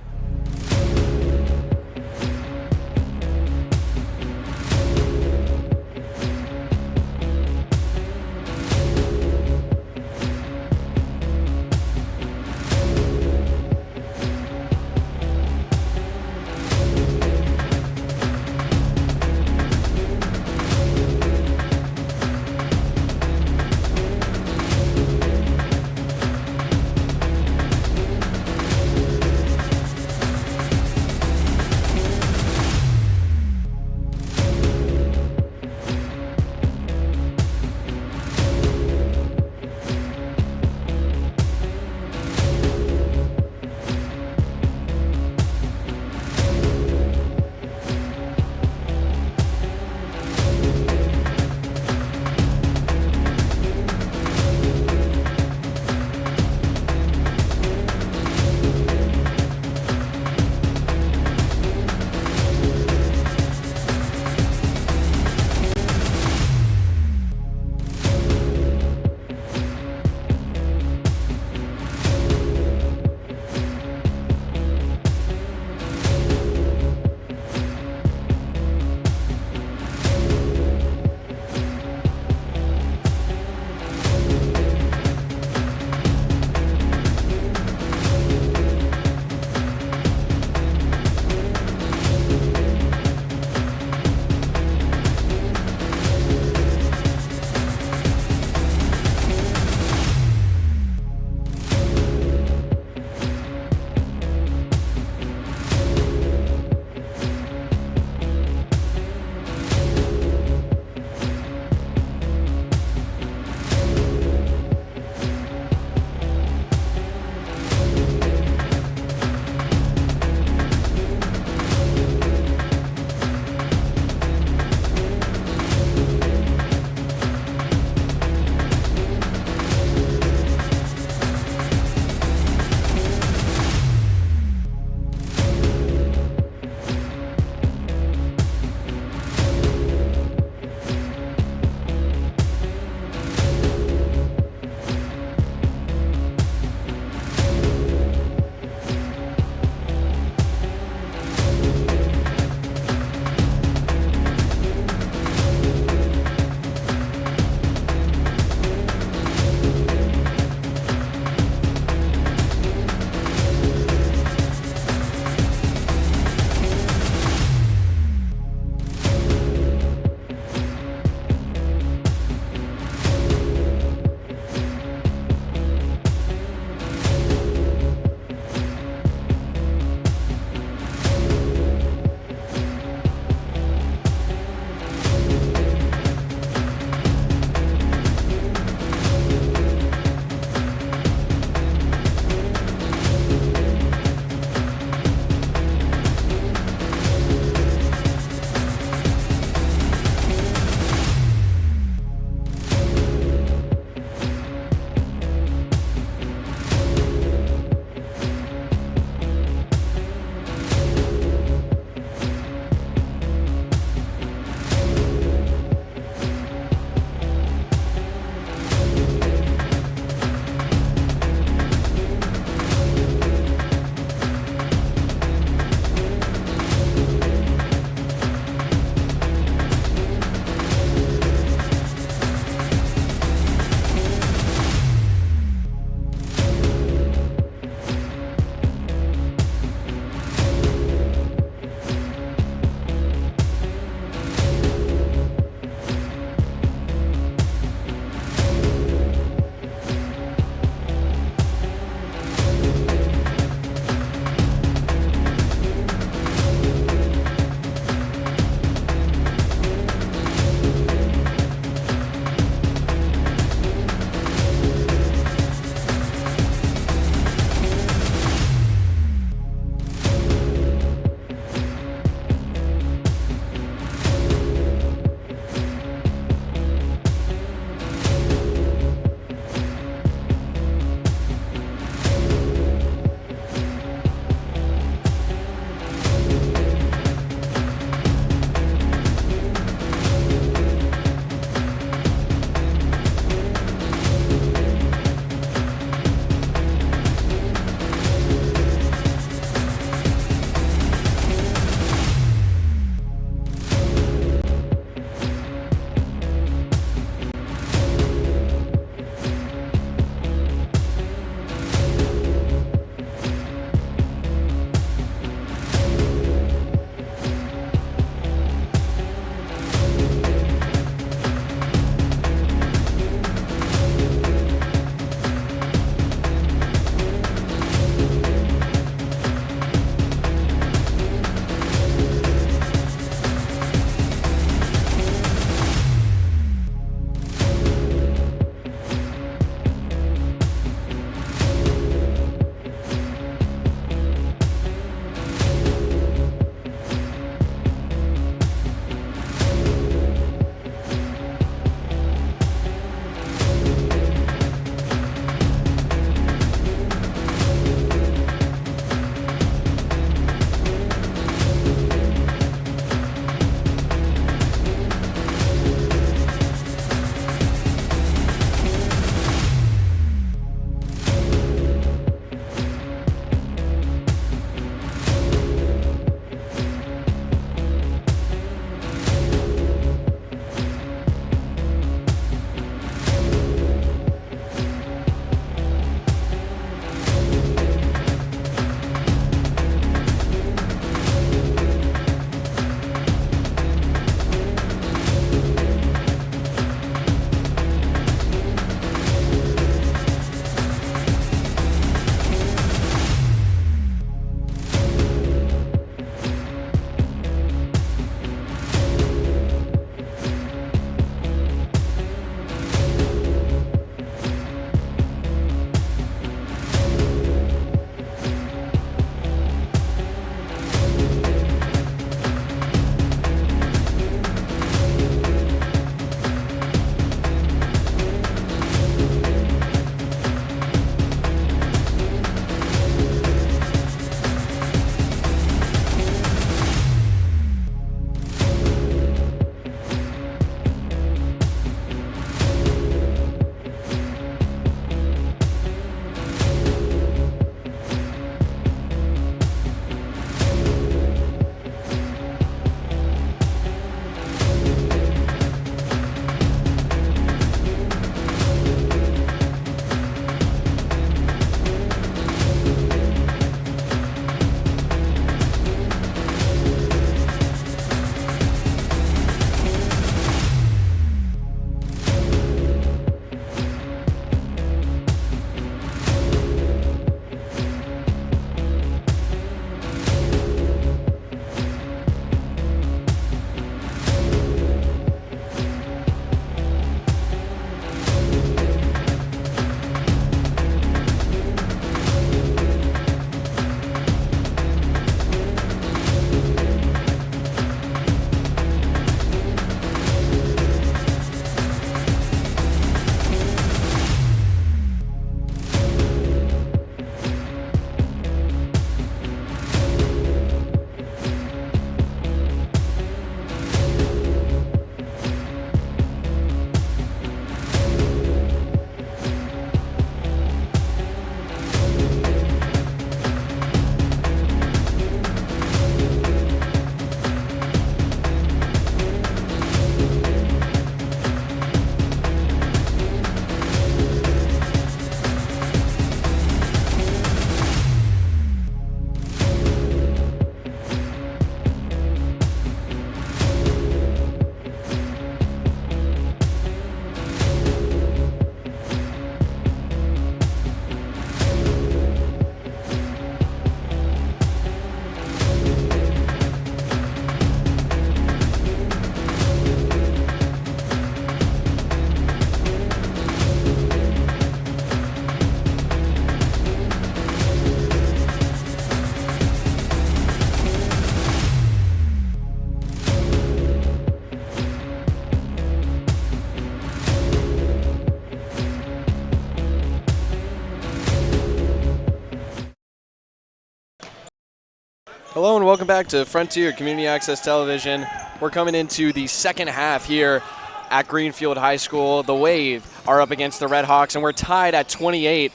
Hello and welcome back to Frontier Community Access Television. We're coming into the second half here at Greenfield High School. The Wave are up against the Red Hawks, and we're tied at 28,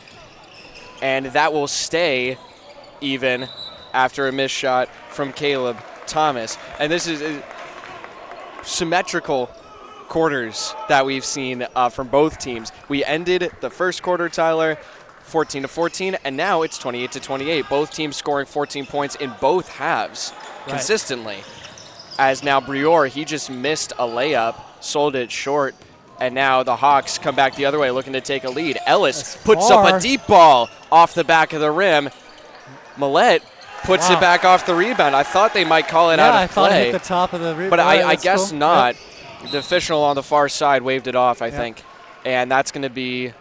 and that will stay even after a missed shot from Caleb Thomas. And this is symmetrical quarters that we've seen from both teams. We ended the first quarter, Tyler, 14-14, and now it's 28-28. Both teams scoring 14 points in both halves consistently. As now Brior, he just missed a layup, sold it short, and now the Hawks come back the other way looking to take a lead. Ellis puts up a deep ball off the back of the rim. Millette puts it back off the rebound. I thought they might call it out of play. I thought it hit the top of the rebound. But I guess not. Yep. The official on the far side waved it off, I think. And that's going to be...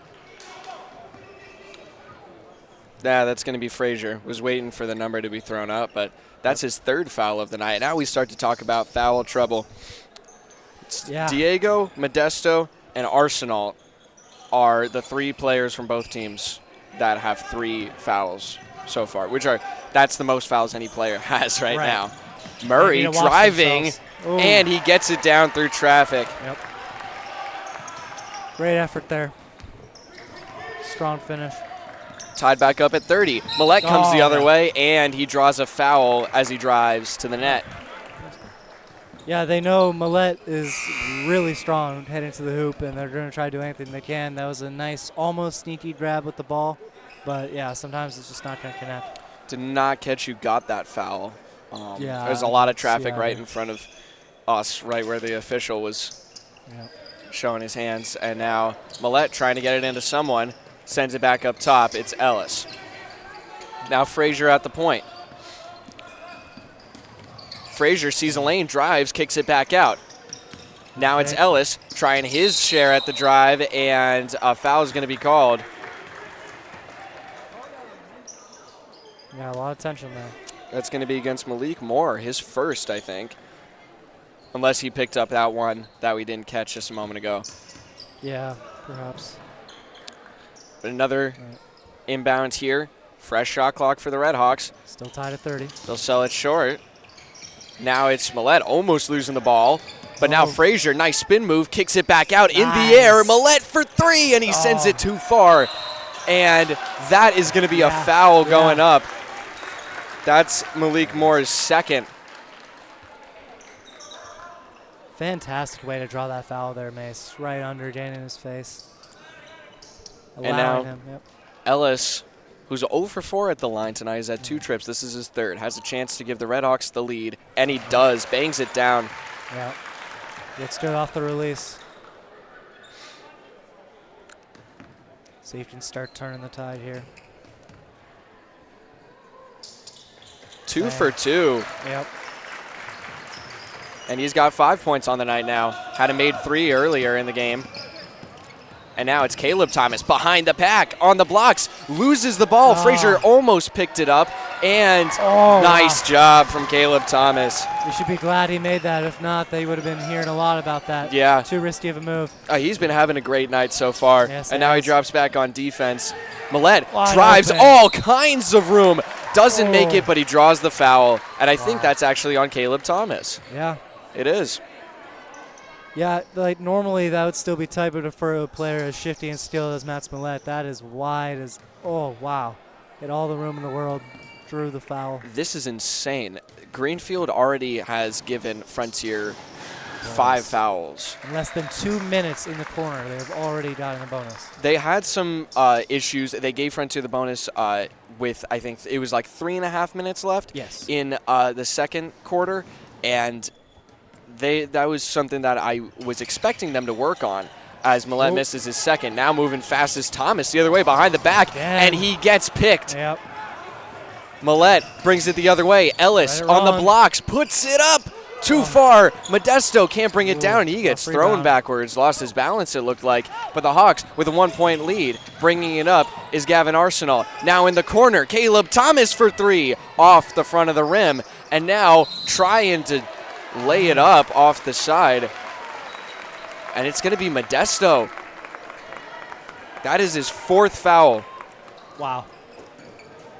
Yeah, that's going to be Frazier. Was waiting for the number to be thrown up, but that's his third foul of the night. Now we start to talk about foul trouble. Diego, Modesto, and Arsenal are the three players from both teams that have 3 fouls so far, that's the most fouls any player has right now. Murray driving, and he gets it down through traffic. Yep. Great effort there. Strong finish. Tied back up at 30. Millette comes the other way, and he draws a foul as he drives to the net. Yeah, they know Millette is really strong heading to the hoop, and they're going to try to do anything they can. That was a nice, almost sneaky grab with the ball. But, yeah, sometimes it's just not going to connect. Did not catch you got that foul. There's a lot of traffic right in front of us, right where the official was showing his hands. And now Millette trying to get it into someone. Sends it back up top. It's Ellis. Now Frazier at the point. Frazier sees a lane, drives, kicks it back out. Now it's Ellis trying his share at the drive, and a foul is going to be called. Yeah, a lot of tension there. That's going to be against Malik Moore, his first, I think. Unless he picked up that one that we didn't catch just a moment ago. Yeah, perhaps. But another inbound here. Fresh shot clock for the Red Hawks. Still tied at 30. They'll sell it short. Now it's Millette almost losing the ball. But now Frazier, nice spin move, kicks it back out in the air. Millette for 3, and he sends it too far. And that is going to be a foul going up. That's Malik Moore's second. Fantastic way to draw that foul there, Mace. Right under Daniel's face. And now Ellis, who's 0 for 4 at the line tonight, is at 2 trips. This is his third. Has a chance to give the Red Hawks the lead, and he does. Bangs it down. Yeah. Gets good off the release. See if he can start turning the tide here. 2 for 2. Yep. And he's got 5 points on the night now. Had him made 3 earlier in the game. And now it's Caleb Thomas behind the pack on the blocks. Loses the ball. Frazier almost picked it up. And nice job from Caleb Thomas. You should be glad he made that. If not, they would have been hearing a lot about that. Yeah. Too risky of a move. He's been having a great night so far. Yes, and now he drops back on defense. Millette drives all kinds of room. Doesn't make it, but he draws the foul. And I think that's actually on Caleb Thomas. Yeah. It is. Yeah, like normally that would still be tight, but for a player as shifty and skilled as Matt Millette, that is wide as, hit all the room in the world, drew the foul. This is insane. Greenfield already has given Frontier 5 fouls. In less than 2 minutes in the corner, they've already gotten a bonus. They had some issues. They gave Frontier the bonus with, I think, it was like 3.5 minutes left in the second quarter, and that was something that I was expecting them to work on as Millette misses his second. Now moving fast as Thomas the other way behind the back, and he gets picked. Yep. Millette brings it the other way. Ellis on the blocks, puts it up. Too far. Modesto can't bring it down. He gets thrown backwards, lost his balance, it looked like. But the Hawks with a 1-point lead. Bringing it up is Gavin Arsenal. Now in the corner, Caleb Thomas for 3 off the front of the rim. And now trying to lay it up off the side. And it's going to be Modesto. That is his 4th foul. Wow.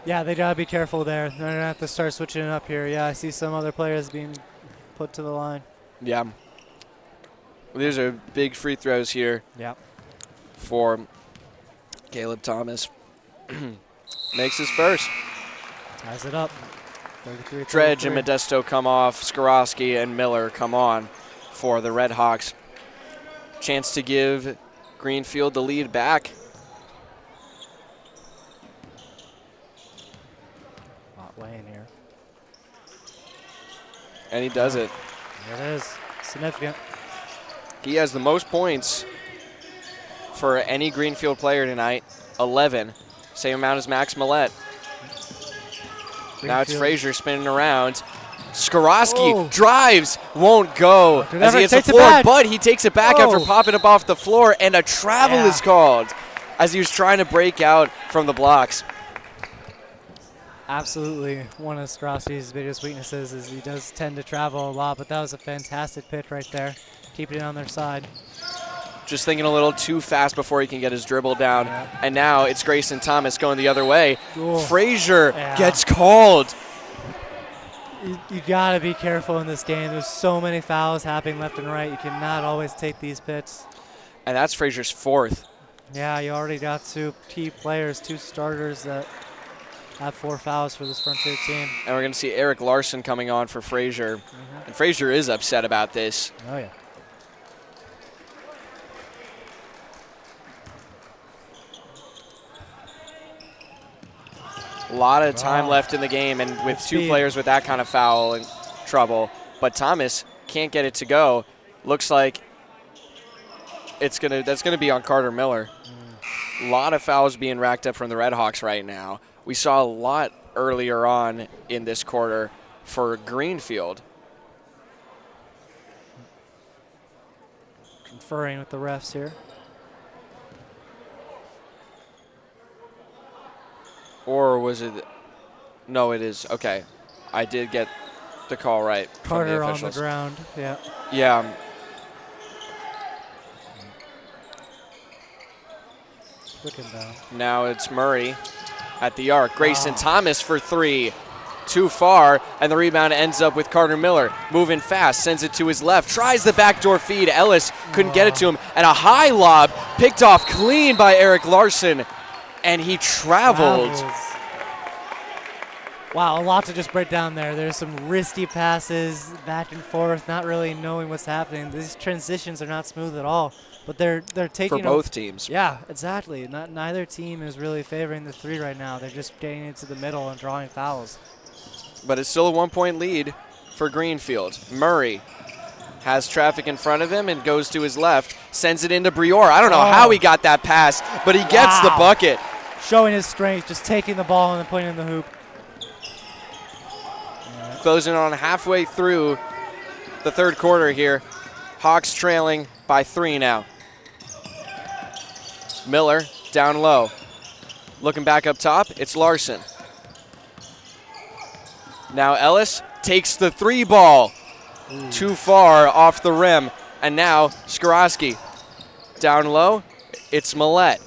Yeah, they gotta be careful there. They're gonna have to start switching it up here. Yeah, I see some other players being put to the line. Yeah. These are big free throws here Yeah. for Caleb Thomas. Makes his first. Ties it up. 33, Dredge and 33. Modesto come off. Skorowski and Miller come on for the Red Hawks. Chance to give Greenfield the lead back. Not Lane here. And he does it. There it is. Significant. He has the most points for any Greenfield player tonight, 11. Same amount as Max Millette. Now it's Greenfield. Frazier spinning around. Skorowski Oh. drives, won't go Good as he effort, hits the takes it floor, back. but he takes it back after Oh. popping it off the floor, and a travel Yeah. is called as he was trying to break out from the blocks. Absolutely one of Skorowski's biggest weaknesses is he does tend to travel a lot, but that was a fantastic pitch right there. Keeping it on their side. Just thinking a little too fast before he can get his dribble down. Yeah. And now it's Grayson Thomas going the other way. Cool. Frazier Yeah. gets called. You gotta be careful in this game. There's so many fouls happening left and right. You cannot always take these pits. And that's Frazier's fourth. Yeah, you already got two key players, two starters that have 4 fouls for this Frontier team. And we're going to see Eric Larson coming on for Frazier. And Frazier is upset about this. Oh, yeah. A lot of time Wow. left in the game, and with Good two speed. players with that kind of foul and trouble. But Thomas can't get it to go. Looks like that's gonna be on Carter Miller. A lot of fouls being racked up from the Red Hawks right now. We saw a lot earlier on in this quarter for Greenfield. Conferring with the refs here. Or was it? No, it is. Okay. I did get the call right from the Carter on the officials. ground. Yeah. Yeah. Looking down. Now it's Murray at the arc. Grayson Wow. Thomas for 3. Too far, and the rebound ends up with Carter Miller. Moving fast, sends it to his left. Tries the backdoor feed. Ellis couldn't get it to him. And a high lob picked off clean by Eric Larson. And he traveled. Travels. Wow, a lot to just break down there. There's some risky passes, back and forth, not really knowing what's happening. These transitions are not smooth at all, but they're taking For both teams. Yeah, exactly. Neither team is really favoring the 3 right now. They're just getting into the middle and drawing fouls. But it's still a 1-point lead for Greenfield. Murray has traffic in front of him and goes to his left, sends it into Brior. I don't know how he got that pass, but he gets the Wow. bucket. Showing his strength, just taking the ball and then putting it in the hoop. Closing on halfway through the third quarter here. Hawks trailing by 3 now. Miller down low. Looking back up top, it's Larson. Now Ellis takes the 3 ball. Too far off the rim. And now Skorowski. Down low, it's Millette.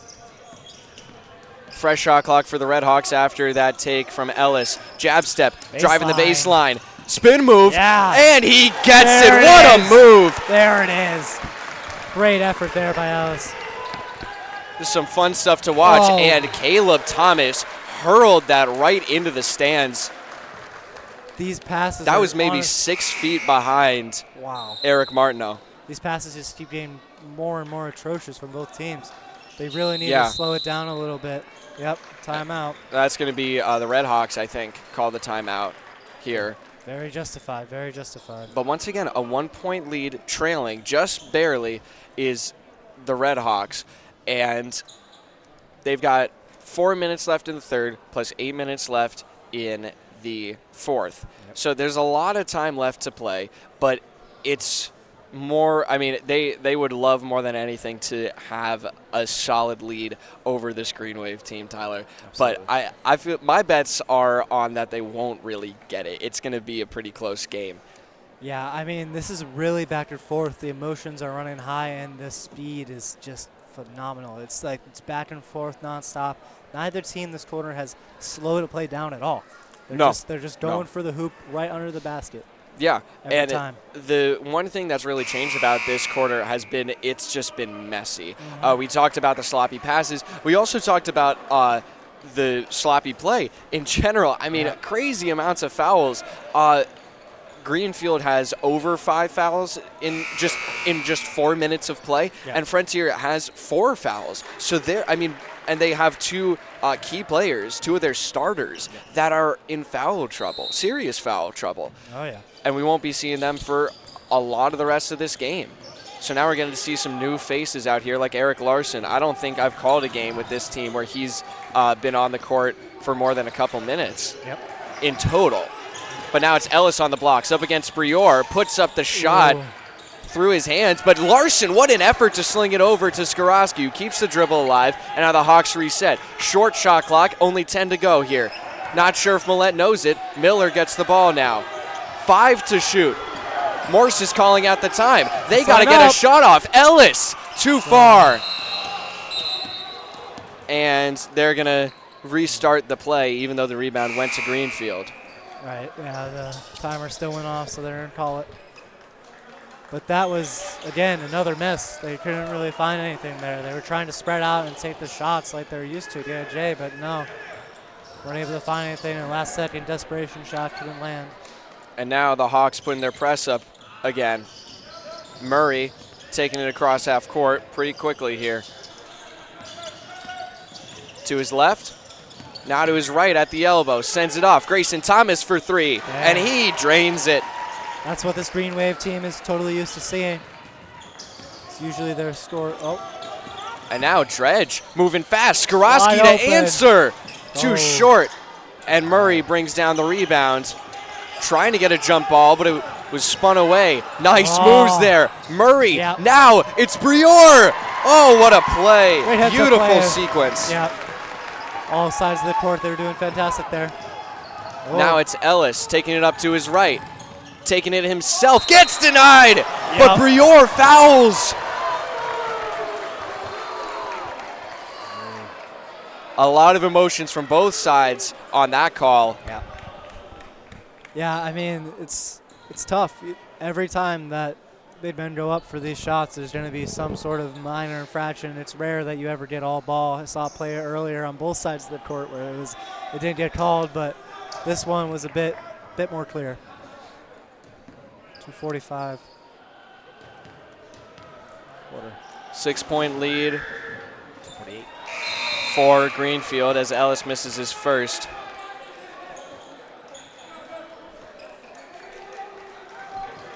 Fresh shot clock for the Red Hawks after that take from Ellis. Jab step, driving the baseline. Spin move, Yeah. and he gets There it. it What is. a move. There it is. Great effort there by Ellis. Just some fun stuff to watch. Oh. And Caleb Thomas hurled that right into the stands. These passes That are was maybe honest- 6 feet behind Wow. Eric Martineau. These passes just keep getting more and more atrocious from both teams. They really need Yeah. to slow it down a little bit. Yep, timeout. That's going to be the Red Hawks, I think, call the timeout here. Very justified, very justified. But once again, a 1-point lead trailing just barely is the Red Hawks. And they've got 4 minutes left in the third plus 8 minutes left in the fourth. Yep. So there's a lot of time left to play, but it's more, I mean, they would love more than anything to have a solid lead over this Green Wave team, Tyler. Absolutely. But I feel my bets are on that they won't really get it. It's going to be a pretty close game. Yeah, I mean, this is really back and forth. The emotions are running high, and the speed is just phenomenal. It's like it's back and forth nonstop. Neither team this quarter has slowed a play down at all. They're just going for the hoop right under the basket. Yeah, every time. The one thing that's really changed about this quarter has been it's just been messy. We talked about the sloppy passes. We also talked about the sloppy play in general. I mean, crazy amounts of fouls. Greenfield has over 5 fouls in just 4 minutes of play, and Frontier has 4 fouls. So and they have 2 key players, 2 of their starters that are in foul trouble, serious foul trouble. Oh yeah. And we won't be seeing them for a lot of the rest of this game. So now we're going to see some new faces out here like Eric Larson. I don't think I've called a game with this team where he's been on the court for more than a couple minutes in total. But now it's Ellis on the blocks up against Brior, puts up the shot through his hands. But Larson, what an effort to sling it over to Skorowski, who keeps the dribble alive. And now the Hawks reset. Short shot clock, only 10 to go here. Not sure if Millette knows it. Miller gets the ball now. 5 to shoot. Morse is calling out the time. They got to get a shot off. Ellis, too far. And they're going to restart the play, even though the rebound went to Greenfield. Right, yeah, the timer still went off, so they're going to call it. But that was, again, another miss. They couldn't really find anything there. They were trying to spread out and take the shots like they're used to, get a J, but no. Weren't able to find anything. And last second desperation shot couldn't land. And now the Hawks putting their press up again. Murray taking it across half court pretty quickly here. To his left. Now to his right at the elbow. Sends it off. Grayson Thomas for 3. And he drains it. That's what this Green Wave team is totally used to seeing. It's usually their score. And now Dredge moving fast. Skorowski to answer. Too short. And Murray brings down the rebound. Trying to get a jump ball, but it was spun away. Nice moves there. Murray. Now it's Brior. Oh, what a play. Beautiful sequence. All sides of the court, they were doing fantastic there. Now it's Ellis taking it up to his right. Taking it himself. Gets denied. But Brior fouls. A lot of emotions from both sides on that call. Yeah, I mean, it's tough. Every time that they'd been go up for these shots, there's going to be some sort of minor infraction. It's rare that you ever get all ball. I saw a play earlier on both sides of the court where it didn't get called, but this one was a bit more clear. 2:45. Quarter. 6-point lead for Greenfield as Ellis misses his first.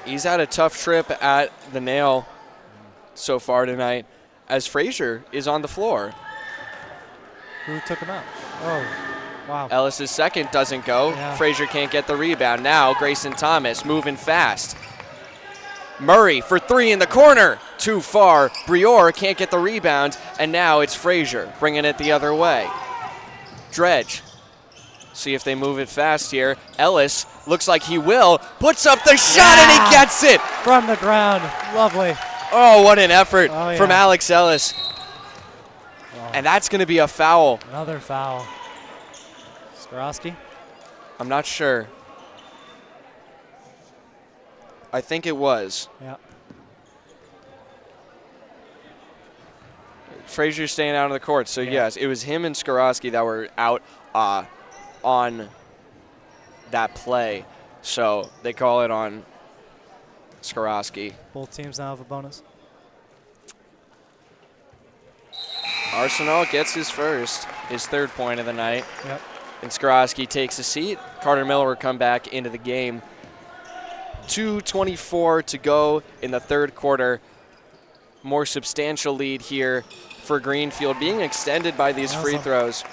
He's had a tough trip at the nail so far tonight as Frazier is on the floor. Who took him out? Oh, wow. Ellis's second doesn't go. Frazier can't get the rebound. Now Grayson Thomas moving fast. Murray for 3 in the corner. Too far. Brior can't get the rebound. And now it's Frazier bringing it the other way. Dredge. See if they move it fast here. Ellis looks like he will. Puts up the shot and he gets it. From the ground. Lovely. Oh, what an effort from Alex Ellis. And that's going to be a foul. Another foul. Skorowski? I'm not sure. I think it was. Frazier's staying out of the court. So, yes, it was him and Skorowski that were out on that play. So they call it on Skorowski. Both teams now have a bonus. Arsenal gets his third point of the night. And Skorowski takes a seat. Carter Miller will come back into the game. 2:24 to go in the third quarter. More substantial lead here for Greenfield, being extended by these free throws.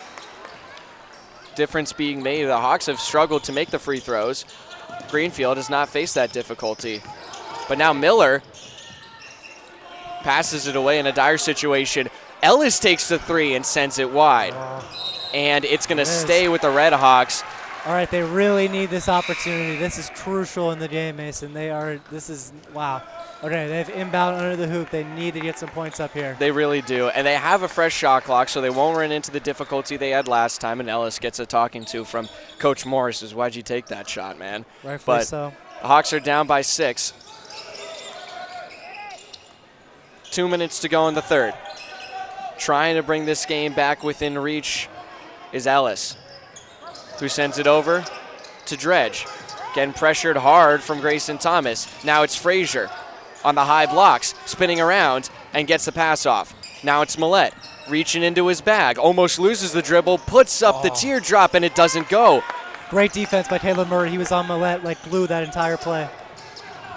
Difference being made. The Hawks have struggled to make the free throws. Greenfield has not faced that difficulty. But now Miller passes it away in a dire situation. Ellis takes the 3 and sends it wide. And it's going to stay with the Red Hawks. All right, they really need this opportunity. This is crucial in the game, Mason. Wow. Okay, they have inbound under the hoop. They need to get some points up here. They really do. And they have a fresh shot clock, so they won't run into the difficulty they had last time. And Ellis gets a talking to from Coach Morris, is why'd you take that shot, man? Rightfully But so. the Hawks are down by 6. 2 minutes to go in the third. Trying to bring this game back within reach is Ellis, who sends it over to Dredge. Getting pressured hard from Grayson Thomas. Now it's Frazier on the high blocks, spinning around and gets the pass off. Now it's Millette reaching into his bag, almost loses the dribble, puts up the teardrop, and it doesn't go. Great defense by Caleb Murray. He was on Millette like glue that entire play.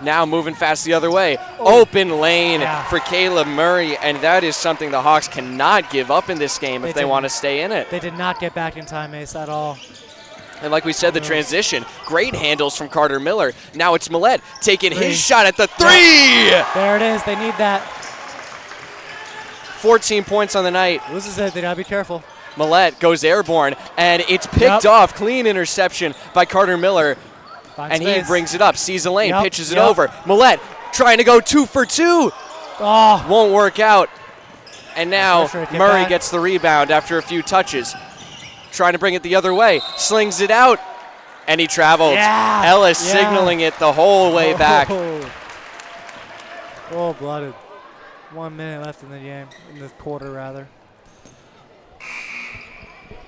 Now moving fast the other way. Open lane Yeah. for Caleb Murray, and that is something the Hawks cannot give up in this game if they didn't. want to stay in it. They did not get back in time, Ace, at all. And like we said, the transition, great handles from Carter Miller. Now it's Millette taking his shot at the 3! There it is. They need that. 14 points on the night. Loses it. They got to be careful. Millette goes airborne, and it's picked off. Clean interception by Carter Miller, Finds and space. he brings it up. Sees a lane, Yep, pitches it yep. over. Millette trying to go 2 for 2. Oh, Won't work out. And now Pressure, get Murray back. gets the rebound after a few touches. Trying to bring it the other way. Slings it out, and he traveled. Yeah, Ellis yeah. signaling it the whole way back. Cold-blooded. 1 minute left in the game, in the quarter rather.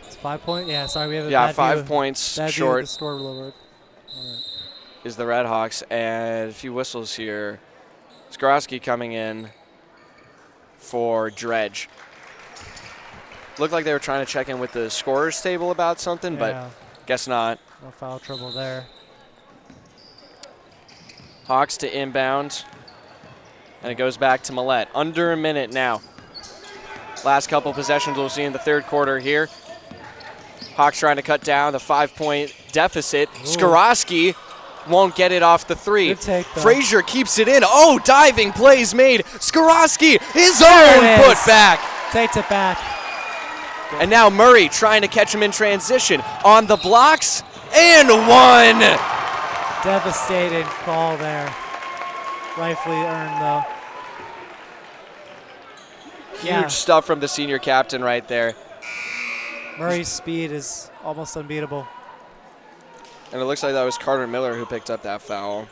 It's 5 point. Yeah, sorry, we have a Yeah, bad 5 view. points Bad view of short the score a little bit. All right. is the Red Hawks, and a few whistles here. Skorowski coming in for Dredge. Looked like they were trying to check in with the scorers table about something, but Yeah, guess not. no foul trouble there. Hawks to inbound, and it goes back to Millette. Under a minute now. Last couple possessions we'll see in the third quarter here. Hawks trying to cut down the 5-point deficit. Skorowski won't get it off the 3. Good take, though. Frazier keeps it in. Oh, diving plays made. Skorowski, his There own it is. put back. Takes it back. And now Murray trying to catch him in transition. On the blocks, and 1. Devastating call there. Rightfully earned, though. Huge stuff from the senior captain right there. Murray's speed is almost unbeatable. And it looks like that was Carter Miller who picked up that foul.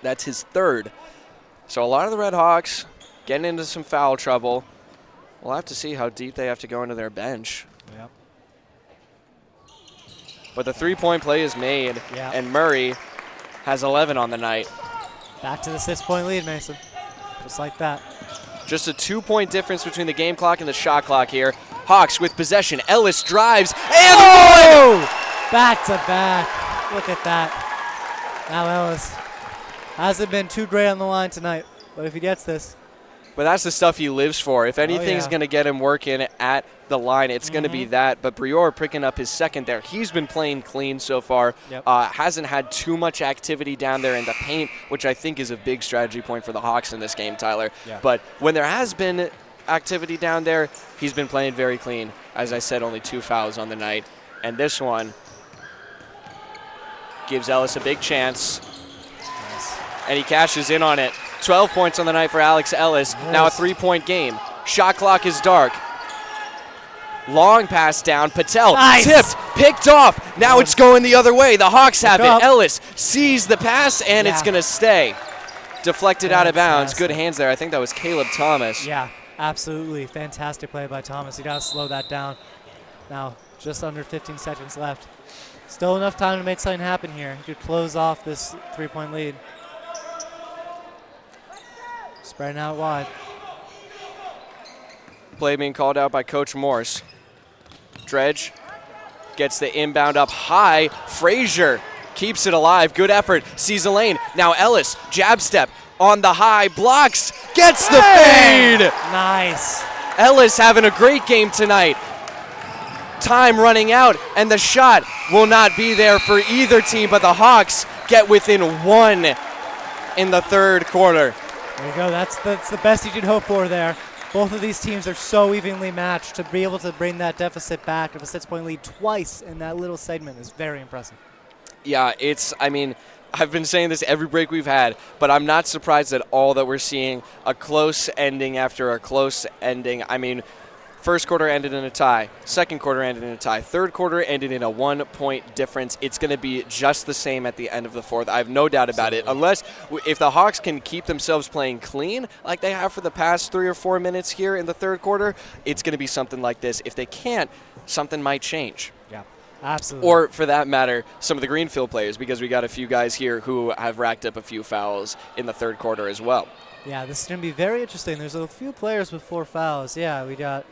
That's his 3rd. So a lot of the Red Hawks getting into some foul trouble. We'll have to see how deep they have to go into their bench. Yep. But the 3-point play is made, Yeah. and Murray has 11 on the night. Back to the 6-point lead, Mason. Just like that. Just a 2-point difference between the game clock and the shot clock here. Hawks with possession. Ellis drives, and 1! Back to back. Look at that. Now Ellis hasn't been too great on the line tonight, but if he gets this, But that's the stuff he lives for. If anything's yeah. going to get him working at the line, it's going to be that. But Brior picking up his 2nd there. He's been playing clean so far. Yep. Hasn't had too much activity down there in the paint, which I think is a big strategy point for the Hawks in this game, Tyler. Yeah. But when there has been activity down there, he's been playing very clean. As I said, only 2 fouls on the night. And this one gives Ellis a big chance. nice. And he cashes in on it. 12 points on the night for Alex Ellis. Now a Nice. 3-point game. Shot clock is dark. Long pass down. Patel Nice. tipped, picked off. Now it's going the other way. The Hawks have it. up. Ellis sees the pass, and it's Yeah. going to stay. Deflected out of bounds. Fantastic. Good hands there. I think that was Caleb Thomas. Yeah, absolutely. Fantastic play by Thomas. You got to slow that down. Now, just under 15 seconds left. Still enough time to make something happen here. You could close off this 3-point lead. Spreading out wide. Play being called out by Coach Morse. Dredge gets the inbound up high. Frazier keeps it alive. Good effort. Sees a lane. Now Ellis, jab step on the high. Blocks. Gets the fade. Nice. Ellis having a great game tonight. Time running out, and the shot will not be there for either team, but the Hawks get within 1 in the third quarter. There you go. That's the best you could hope for there. Both of these teams are so evenly matched. To be able to bring that deficit back of a 6-point lead twice in that little segment is very impressive. Yeah, I've been saying this every break we've had, but I'm not surprised at all that we're seeing a close ending after a close ending. I mean, first quarter ended in a tie. Second quarter ended in a tie. Third quarter ended in a 1-point difference. It's going to be just the same at the end of the fourth. I have no doubt about it. If the Hawks can keep themselves playing clean like they have for the past 3 or 4 minutes here in the third quarter, it's going to be something like this. If they can't, something might change. Yeah, absolutely. Or, for that matter, some of the Greenfield players, because we got a few guys here who have racked up a few fouls in the third quarter as well. Yeah, this is going to be very interesting. There's a few players with 4 fouls. Yeah, we got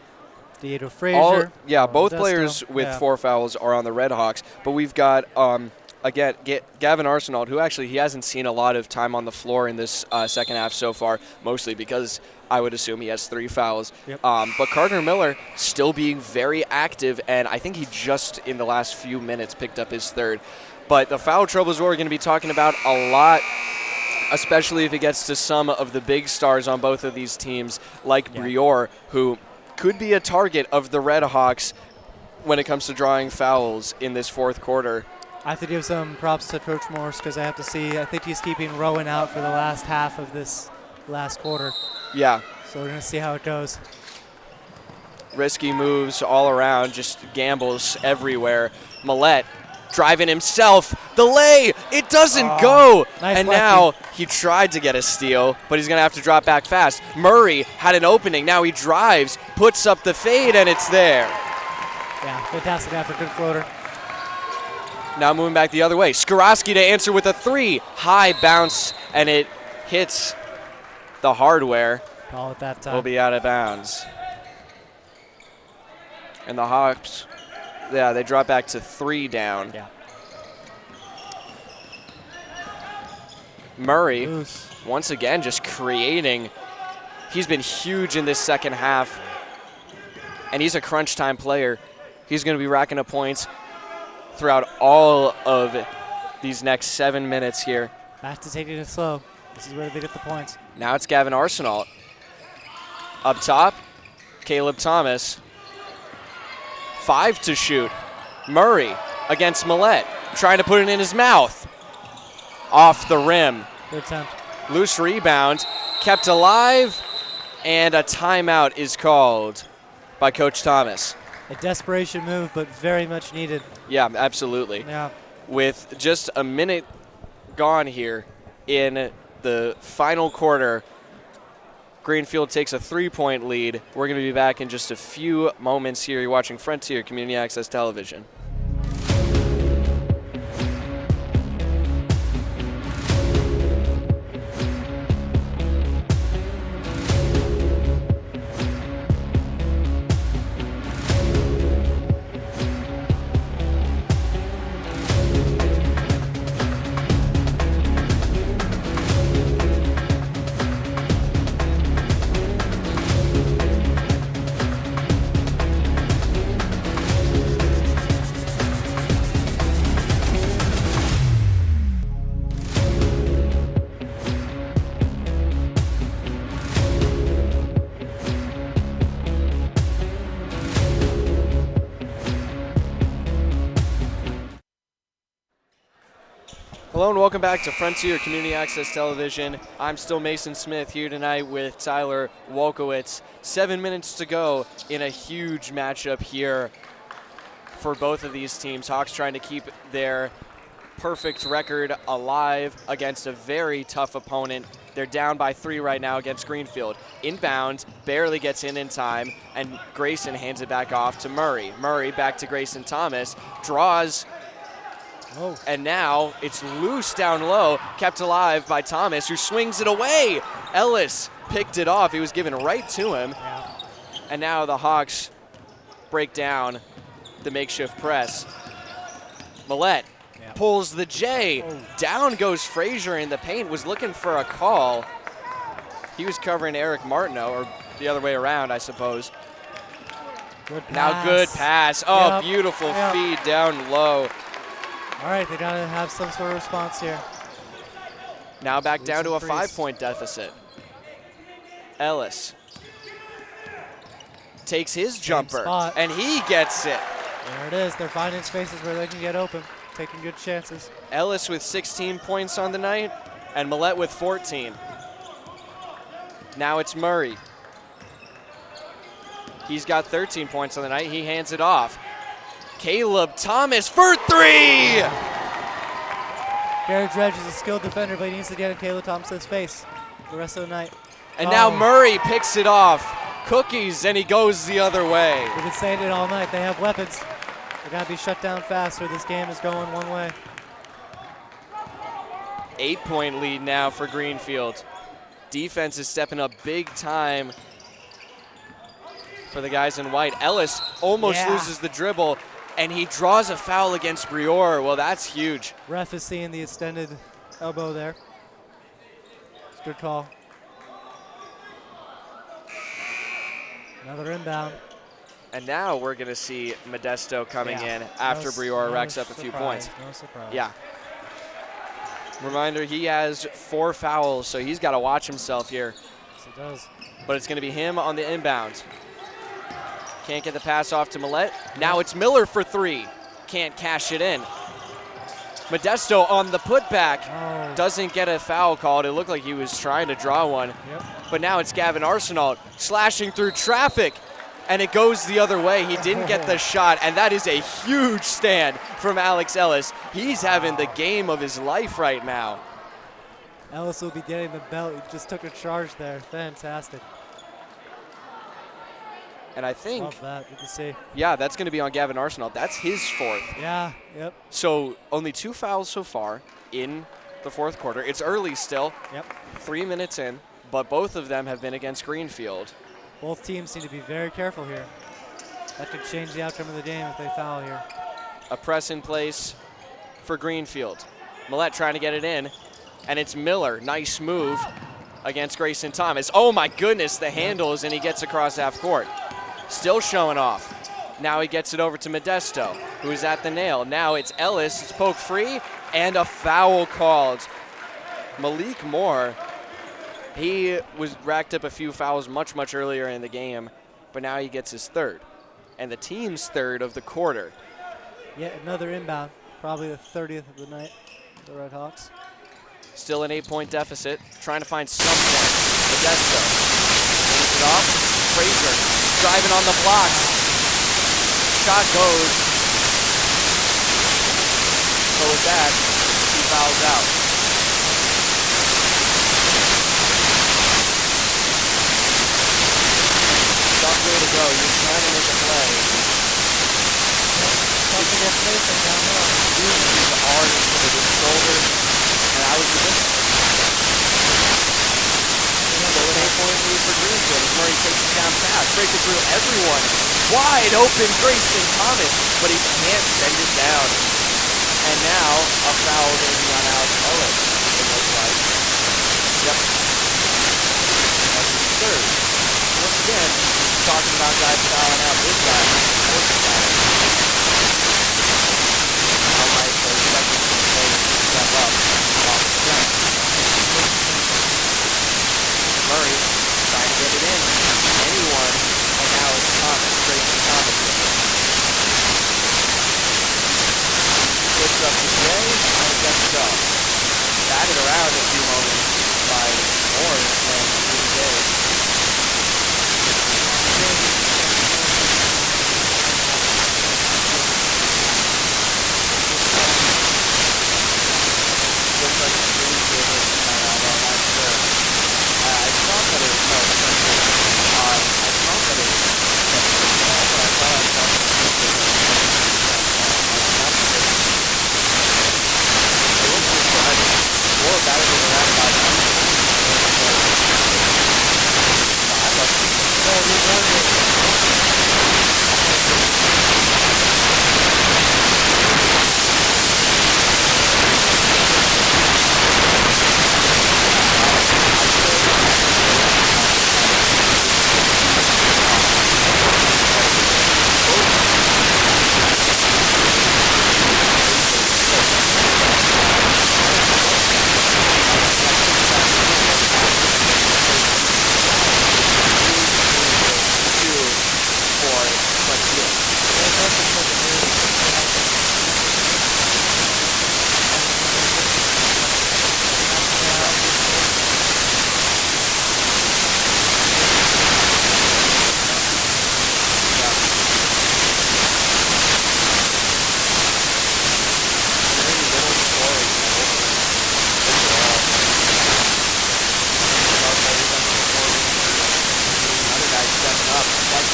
Diego Frazier. Both players with 4 fouls are on the Red Hawks, but we've got, again, Gavin Arsenault, who actually he hasn't seen a lot of time on the floor in this second half so far, mostly because I would assume he has 3 fouls. Yep. But Gardner Miller still being very active, and I think he just in the last few minutes picked up his third. But the foul trouble is what we're going to be talking about a lot, especially if it gets to some of the big stars on both of these teams, like Briore, who could be a target of the Red Hawks when it comes to drawing fouls in this fourth quarter. I have to give some props to Coach Morse because I think he's keeping Rowan out for the last half of this last quarter. Yeah. So we're going to see how it goes. Risky moves all around, just gambles everywhere. Millette driving himself. The lay, it doesn't go. Nice and lefty. now he tried to get a steal, but he's going to have to drop back fast. Murray had an opening. Now he drives, puts up the fade, and it's there. Yeah, fantastic effort. Good floater. Now moving back the other way. Skorowski to answer with a 3. High bounce, and it hits the hardware. Call it that time. Will be out of bounds. And the Hawks, they drop back to 3 down. Yeah. Murray, Loose. once again, just creating. He's been huge in this second half, and he's a crunch time player. He's going to be racking up points throughout all of these next 7 minutes here. Back to taking it slow. This is where they get the points. Now it's Gavin Arsenault. Up top, Caleb Thomas. 5 to shoot. Murray against Millette, trying to put it in his mouth. Off the rim. Good attempt. Loose rebound, kept alive, and a timeout is called by Coach Thomas. A desperation move, but very much needed. Yeah, absolutely. Yeah. With just a minute gone here in the final quarter, Greenfield takes a 3-point lead. We're going to be back in just a few moments here. You're watching Frontier Community Access Television. Hello and welcome back to Frontier Community Access Television. I'm still Mason Smith here tonight with Tyler Wolkowitz. 7 minutes to go in a huge matchup here for both of these teams. Hawks trying to keep their perfect record alive against a very tough opponent. They're down by 3 right now against Greenfield. Inbound, barely gets in time, and Grayson hands it back off to Murray. Murray back to Grayson Thomas, draws. Oh. And now it's loose down low, kept alive by Thomas, who swings it away. Ellis picked it off. He was given right to him. Yeah. And now the Hawks break down the makeshift press. Millette pulls the J. Oh. Down goes Frazier in the paint, was looking for a call. He was covering Eric Martineau, or the other way around, I suppose. Good pass. Now good pass. Oh, Yep. beautiful Yep. feed down low. All right, they got to have some sort of response here. Now back down to a Losing threes. 5-point deficit. Ellis takes his jumper, spot. and he gets it. There it is. They're finding spaces where they can get open, taking good chances. Ellis with 16 points on the night, and Millette with 14. Now it's Murray. He's got 13 points on the night. He hands it off. Caleb Thomas for three! Garrett Dredge is a skilled defender, but he needs to get in Caleb Thompson's face the rest of the night. And now Murray picks it off. Cookies, and he goes the other way. We've been saying it all night. They have weapons. They got to be shut down fast, or this game is going one way. 8-point lead now for Greenfield. Defense is stepping up big time for the guys in white. Ellis almost loses the dribble, and he draws a foul against Brior. Well, that's huge. Ref is seeing the extended elbow there. It's a good call. Another inbound. And now we're going to see Modesto coming in after Brior racks up a few points. No surprise. Yeah. Reminder, he has 4 fouls, so he's got to watch himself here. Yes, he does. But it's going to be him on the inbound. Can't get the pass off to Millette. Now it's Miller for 3. Can't cash it in. Modesto on the putback. Doesn't get a foul called. It looked like he was trying to draw one. But now it's Gavin Arsenault slashing through traffic, and it goes the other way. He didn't get the shot, and that is a huge stand from Alex Ellis. He's having the game of his life right now. Ellis will be getting the belt. He just took a charge there. Fantastic. And I think, love that. Good to see. Yeah, that's going to be on Gavin Arsenault. That's his 4th. Yeah, yep. So only 2 fouls so far in the 4th quarter. It's early still. Yep. 3 minutes in, but both of them have been against Greenfield. Both teams seem to be very careful here. That could change the outcome of the game if they foul here. A press in place for Greenfield. Millette trying to get it in, and it's Miller. Nice move against Grayson Thomas. Oh my goodness, the handles, and he gets across half court. Still showing off. Now he gets it over to Modesto, who is at the nail. Now it's Ellis. It's poke free, and a foul called. Malik Moore, he was racked up a few fouls much earlier in the game, but now he gets his 3rd, and the team's 3rd of the quarter. Yet another inbound, probably the 30th of the night for the Red Hawks. Still an 8-point deficit, trying to find some point. Modesto hands it off. Frazier driving on the block. Shot goes. So with that, he fouls out. Tough way to go. You're trying to make a play. Tough to get facing down low. Really hard into the shoulder, and I was just still an 8-point lead for Greenfield as Murray takes it down fast, breaking through everyone. Wide open Grayson Thomas, but he can't send it down. And now a foul going to be on Alex Ellis, it looks like. Yep. That is his 3rd. Once again, talking about guys fouling out, this guy, 4th foul. Now Mike is expecting him to play to step up while it's playing. Murray trying to get it in. Anyone, and now it's Thomas, Grayson Thomas. Puts up his way, and it gets go. Batted around a few moments by Moore, who's playing really good. Looks like it's Greenfield or I'm not sure. I thought that it was no Central. I thought that it was Central. That's what I thought I saw from Greenfield. It looks like Moore batted it around by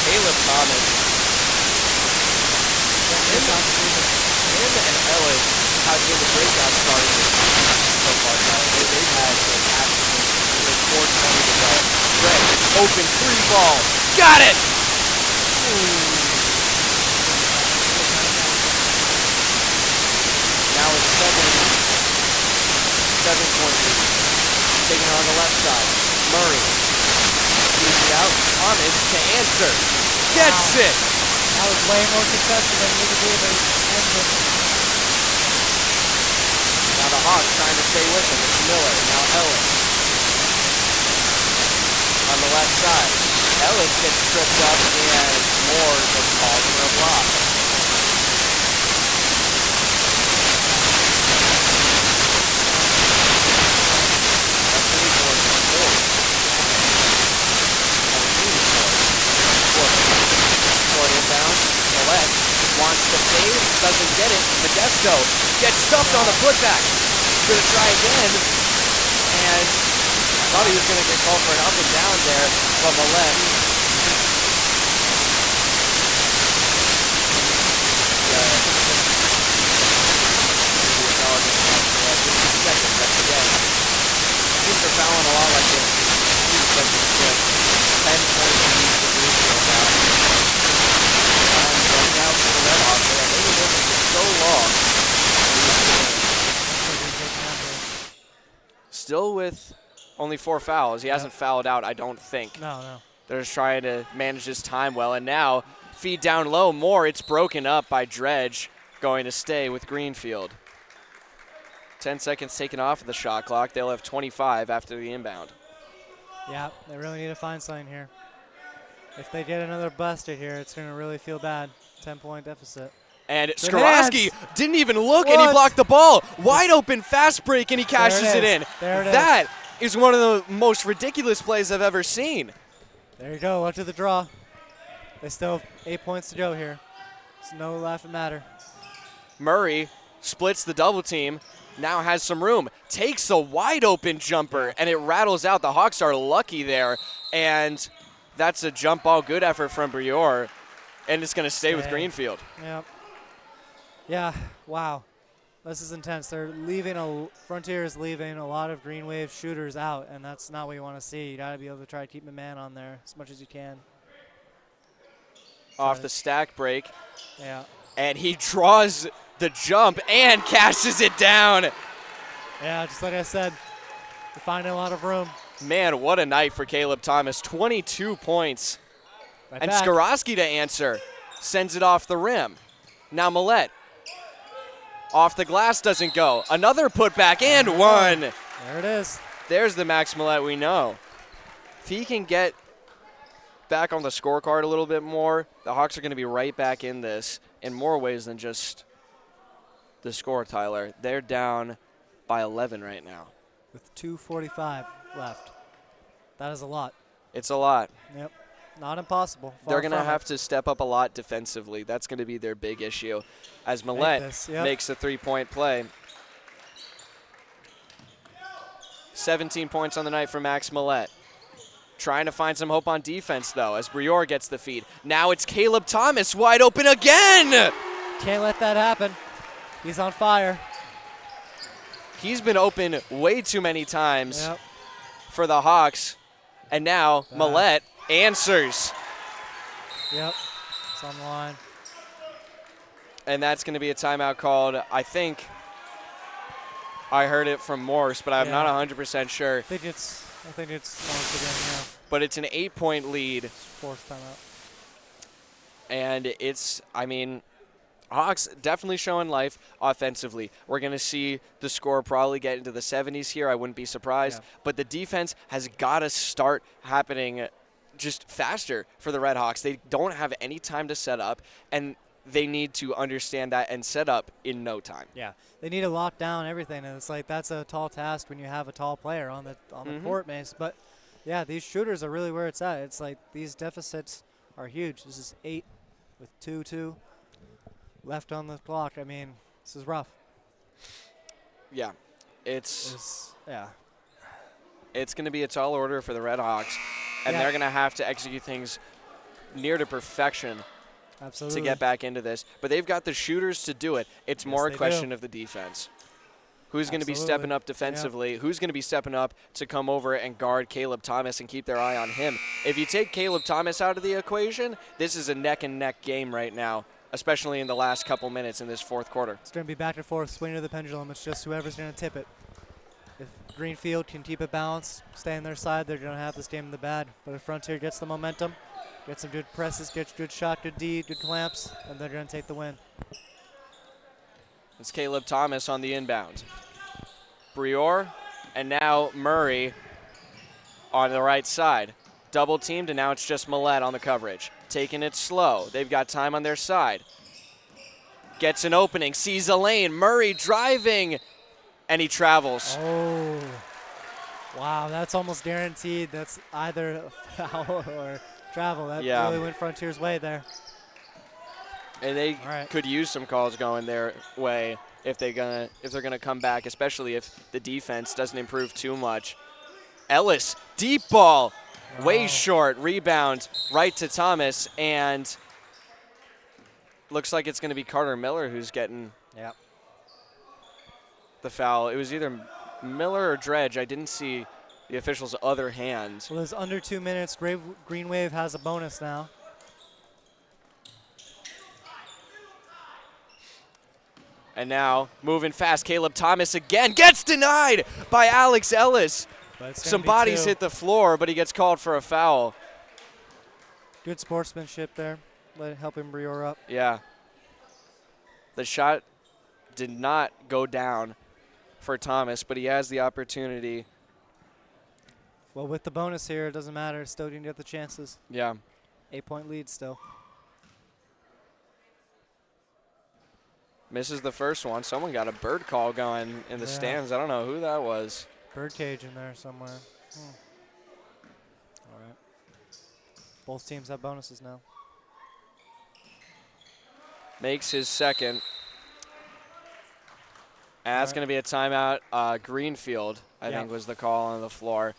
Caleb Thomas, him and Ellis have been the breakout stars so far. They've had fantastic games with 4:20 to go. Red, open free ball. Got it! Now it's 7-point lead. Taking it on the left side. Murray. Feeds it out. Thomas to answer. Gets it! That was way more contested than we could be able to answer. Now the Hawks trying to stay with him. It's Miller. Now Ellis. On the left side. Ellis gets tripped up and Moore gets called for a block. Short inbound. Millette wants to fade, doesn't get it. Modesto gets stuffed on the putback. He's going to try again. And thought he was going to get called for an up and down there, but Millette. Teams are fouling a lot like this. Defense is good. 10-point lead for Greenfield now. Right now for the Red Hawks, and they were winning for so long. Still with only 4 fouls. He hasn't fouled out, I don't think. No. They're just trying to manage his time well. And now, feed down low. More, it's broken up by Dredge, going to stay with Greenfield. 10 seconds taken off of the shot clock. They'll have 25 after the inbound. Yeah, they really need to find something here. If they get another busted here, it's going to really feel bad. 10-point deficit. And Good Skorowski hands. didn't even look, and he blocked the ball. Wide open fast break, and he cashes it in. There it is. That is one of the most ridiculous plays I've ever seen. There you go, up to the draw. They still have 8 points to go here. It's no laughing matter. Murray splits the double team, now has some room, takes a wide open jumper, and it rattles out. The Hawks are lucky there, and that's a jump ball. Good effort from Brior, and it's going to stay with Greenfield. Yep. Yeah, wow. This is intense. They're leaving, Frontier is leaving a lot of Green Wave shooters out, and that's not what you want to see. You got to be able to try to keep a man on there as much as you can. Off the stack break. Yeah. And he draws the jump and cashes it down. Yeah, just like I said, they're finding a lot of room. Man, what a night for Caleb Thomas. 22 points. Right And back. Skorowski to answer. Sends it off the rim. Now Millette. Off the glass, doesn't go. Another putback and one. There it is. There's the Max Millette we know. If he can get back on the scorecard a little bit more, the Hawks are going to be right back in this in more ways than just the score, Tyler. They're down by 11 right now. With 2:45 left. That is a lot. It's a lot. Yep. Not impossible. They're going to have to step up a lot defensively. That's going to be their big issue as Millette makes a three-point play. 17 points on the night for Max Millette. Trying to find some hope on defense, though, as Brior gets the feed. Now it's Caleb Thomas wide open again. Can't let that happen. He's on fire. He's been open way too many times for the Hawks. And now Millette answers. Yep, it's on the line. And that's going to be a timeout called. I think I heard it from Morse, but I'm not 100% sure. I think it's Morse again, But it's an 8-point lead. Fourth timeout. And it's, I mean, Hawks definitely showing life offensively. We're going to see the score probably get into the 70s here. I wouldn't be surprised. Yeah. But the defense has got to start happening just faster for the Red Hawks. They don't have any time to set up, and they need to understand that and set up in no time. Yeah, they need to lock down everything, and it's like that's a tall task when you have a tall player on the court, Mace. But yeah, these shooters are really where it's at. It's like these deficits are huge. This is 8 with 2-2 left on the clock. I mean, this is rough. Yeah, it's yeah. going to be a tall order for the Red Hawks, and they're going to have to execute things near to perfection Absolutely. to get back into this. But they've got the shooters to do it. It's more a they question do. of the defense. Who's going to be Absolutely. stepping up defensively? Who's going to be stepping up to come over and guard Caleb Thomas and keep their eye on him? If you take Caleb Thomas out of the equation, this is a neck-and-neck game right now, especially in the last couple minutes in this fourth quarter. It's going to be back and forth, swinging of the pendulum. It's just whoever's going to tip it. If Greenfield can keep it balanced, stay on their side, they're going to have this game in the bag. But if Frontier gets the momentum, gets some good presses, gets good shot, good D, good clamps, and they're going to take the win. It's Caleb Thomas on the inbound. Brior, and now Murray on the right side. Double teamed, and now it's just Millette on the coverage. Taking it slow. They've got time on their side. Gets an opening, sees a lane. Murray driving, and he travels. Oh, wow, that's almost guaranteed. That's either a foul or travel. That really went Frontier's way there. And they could use some calls going their way if they're gonna come back, especially if the defense doesn't improve too much. Ellis, deep ball, way short, rebound right to Thomas, and looks like it's gonna be Carter Miller who's getting the foul. It was either Miller or Dredge. I didn't see the official's other hand. Well, there's under 2 minutes. Green Wave has a bonus now. And now, moving fast, Caleb Thomas again gets denied by Alex Ellis. Some bodies hit the floor, but he gets called for a foul. Good sportsmanship there, helping Brior up. Yeah. The shot did not go down for Thomas, but he has the opportunity. Well, with the bonus here, it doesn't matter. Still didn't get the chances. Yeah. 8-point lead still. Misses the first one. Someone got a bird call going in the stands. I don't know who that was. Bird cage in there somewhere. All right. Both teams have bonuses now. Makes his second. And that's going to be a timeout. Greenfield, I think, was the call on the floor.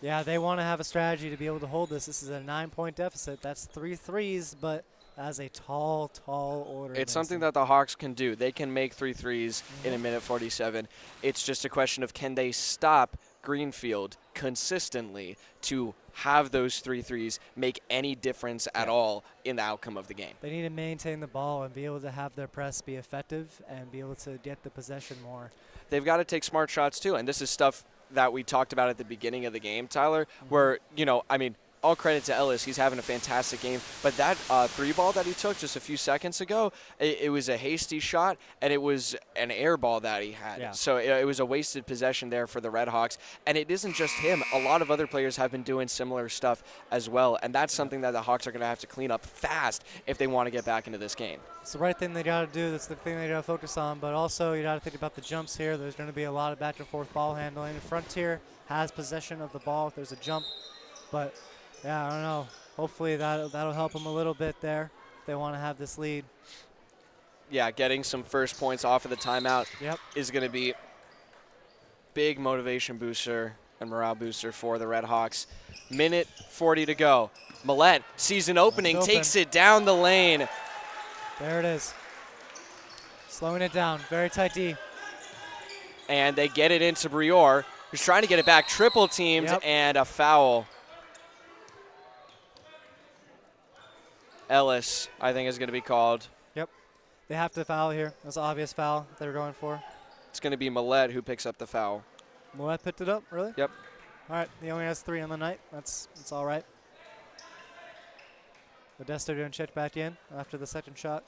Yeah, they want to have a strategy to be able to hold this. This is a 9-point deficit. That's 3 threes, but as a tall order. It's something that the Hawks can do. They can make 3 threes in a minute 47. It's just a question of can they stop Greenfield consistently to have those 3 threes make any difference at all in the outcome of the game. They need to maintain the ball and be able to have their press be effective and be able to get the possession more. They've got to take smart shots too, and this is stuff that we talked about at the beginning of the game, Tyler, where, all credit to Ellis. He's having a fantastic game. But that 3 ball that he took just a few seconds ago, it was a hasty shot, and it was an air ball that he had. Yeah. So it was a wasted possession there for the Red Hawks. And it isn't just him. A lot of other players have been doing similar stuff as well. And that's something that the Hawks are going to have to clean up fast if they want to get back into this game. It's the right thing they got to do. That's the thing they got to focus on. But also you got to think about the jumps here. There's going to be a lot of back and forth ball handling. Frontier has possession of the ball if there's a jump. But yeah, I don't know. Hopefully that'll help them a little bit there if they want to have this lead. Yeah, getting some first points off of the timeout is going to be big motivation booster and morale booster for the Red Hawks. Minute 40 to go. Millette sees an opening, takes it down the lane. There it is. Slowing it down. Very tight D. And they get it into Brior, who's trying to get it back. Triple teamed and a foul. Ellis, I think, is going to be called. Yep. They have to foul here. That's an obvious foul they're going for. It's going to be Millette who picks up the foul. Millette picked it up, really? Yep. All right. He only has 3 on the night. That's all right. Modesto going to check back in after the second shot.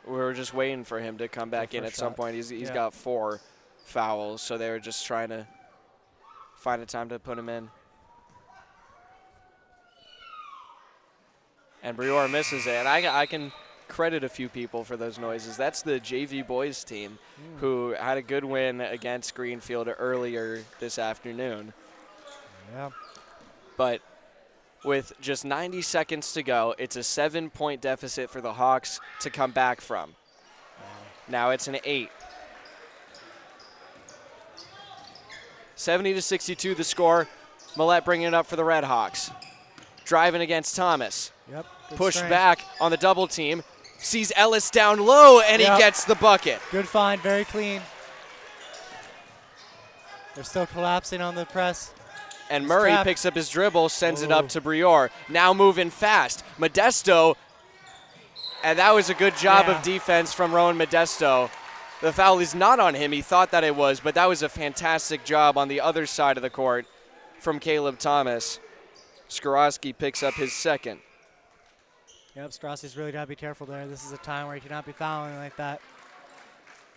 We were just waiting for him to come back in at some point. He's got 4 fouls, so they were just trying to find a time to put him in. And Brior misses it. And I can credit a few people for those noises. That's the JV boys team who had a good win against Greenfield earlier this afternoon. Yeah. But with just 90 seconds to go, it's a 7-point deficit for the Hawks to come back from. Now it's an 8. 70-62 the score. Millette bringing it up for the Red Hawks. driving against Thomas. Yep. Good Push strength. back on the double team. Sees Ellis down low, and he Yep. gets the bucket. Good find, very clean. They're still collapsing on the press. And He's Murray trapped. picks up his dribble, sends it up Ooh. to Brior. Now moving fast. Modesto, and that was a good job Yeah. of defense from Rowan Modesto. The foul is not on him. He thought that it was, but that was a fantastic job on the other side of the court from Caleb Thomas. Skorowski picks up his second. Yep, Strassi's really got to be careful there. This is a time where he cannot be fouling like that.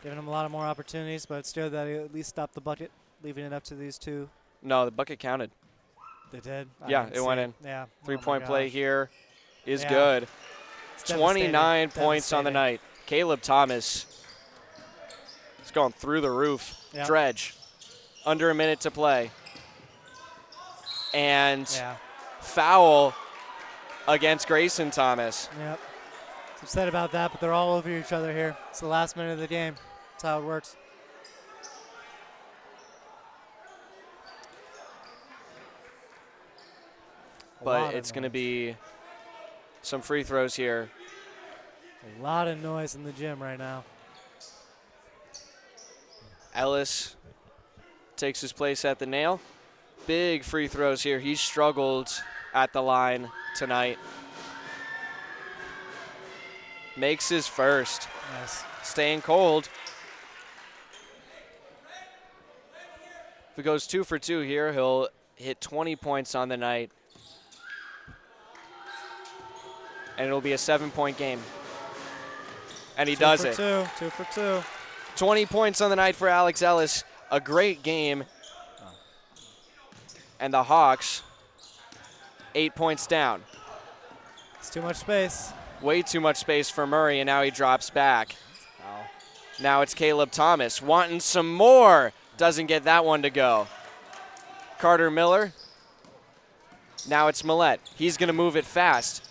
Giving him a lot of more opportunities, but it's good that he at least stopped the bucket, leaving it up to these two. No, the bucket counted. They did? I Yeah, didn't it see went in. Yeah. Three-point Oh my play gosh. here is Yeah. good. It's 29 devastating. points on the Devastating. night. Caleb Thomas is going through the roof. Yep. Dredge. Under a minute to play. And Yeah. foul against Grayson Thomas. Yep. I'm upset about that, but they're all over each other here. It's the last minute of the game. That's how it works. But it's going to be some free throws here. A lot of noise in the gym right now. Ellis takes his place at the nail. Big free throws here. He's struggled at the line tonight. Makes his first. Nice. Staying cold. If he goes 2 for 2 here, he'll hit 20 points on the night. And it'll be a 7-point game. And he does it. 2 for 2. 20 points on the night for Alex Ellis. A great game. And the Hawks, 8 points down. It's too much space. Way too much space for Murray, and now he drops back. Foul. Now it's Caleb Thomas wanting some more. Doesn't get that one to go. Carter Miller. Now it's Millette. He's going to move it fast.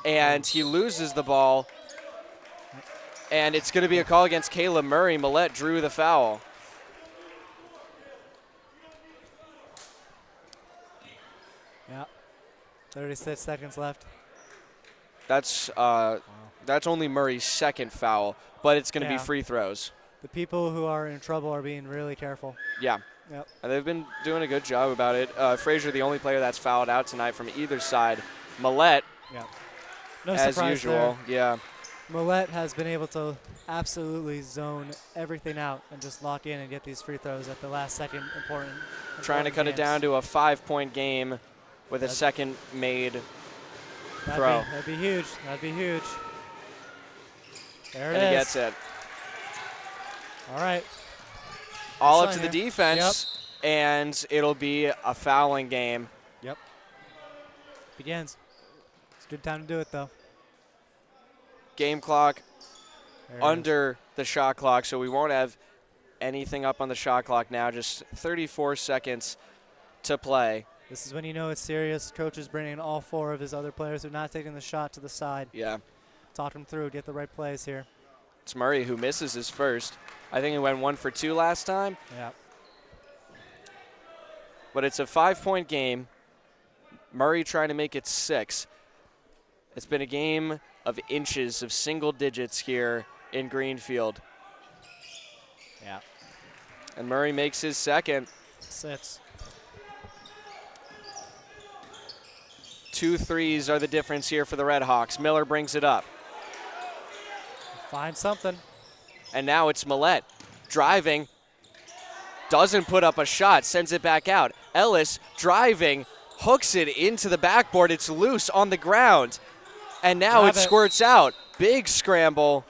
And he loses the ball. And it's going to be a call against Caleb Murray. Millette drew the foul. Yeah. 36 seconds left. That's only Murray's second foul, but it's going to Yeah. be free throws. The people who are in trouble are being really careful. Yeah. Yep. And they've been doing a good job about it. Frazier, the only player that's fouled out tonight from either side. Millette, Yeah. No as surprise usual. there. Yeah. Millette has been able to absolutely zone everything out and just lock in and get these free throws at the last second. Important. Trying to cut it down to a 5-point game with a second made throw. That'd be huge. That'd be huge. There it And is. he gets it. All right. All up Sign to the here. defense, and it'll be a fouling game. Yep. Begins. It's a good time to do it, though. Game clock There it under the shot clock, so we won't have anything up on the shot clock now. Just 34 seconds to play. is. This is when you know it's serious. Coach is bringing all 4 of his other players who are not taking the shot to the side. Yeah. Talk them through, get the right plays here. It's Murray who misses his first. I think he went 1 for 2 last time. Yeah. But it's a 5-point game. Murray trying to make it 6. It's been a game of inches, of single digits here in Greenfield. Yeah. And Murray makes his second. 6. 2 threes are the difference here for the Red Hawks. Miller brings it up. Find something. And now it's Millette driving. Doesn't put up a shot, sends it back out. Ellis driving, hooks it into the backboard. It's loose on the ground. And now Grab it it. squirts out. Big scramble.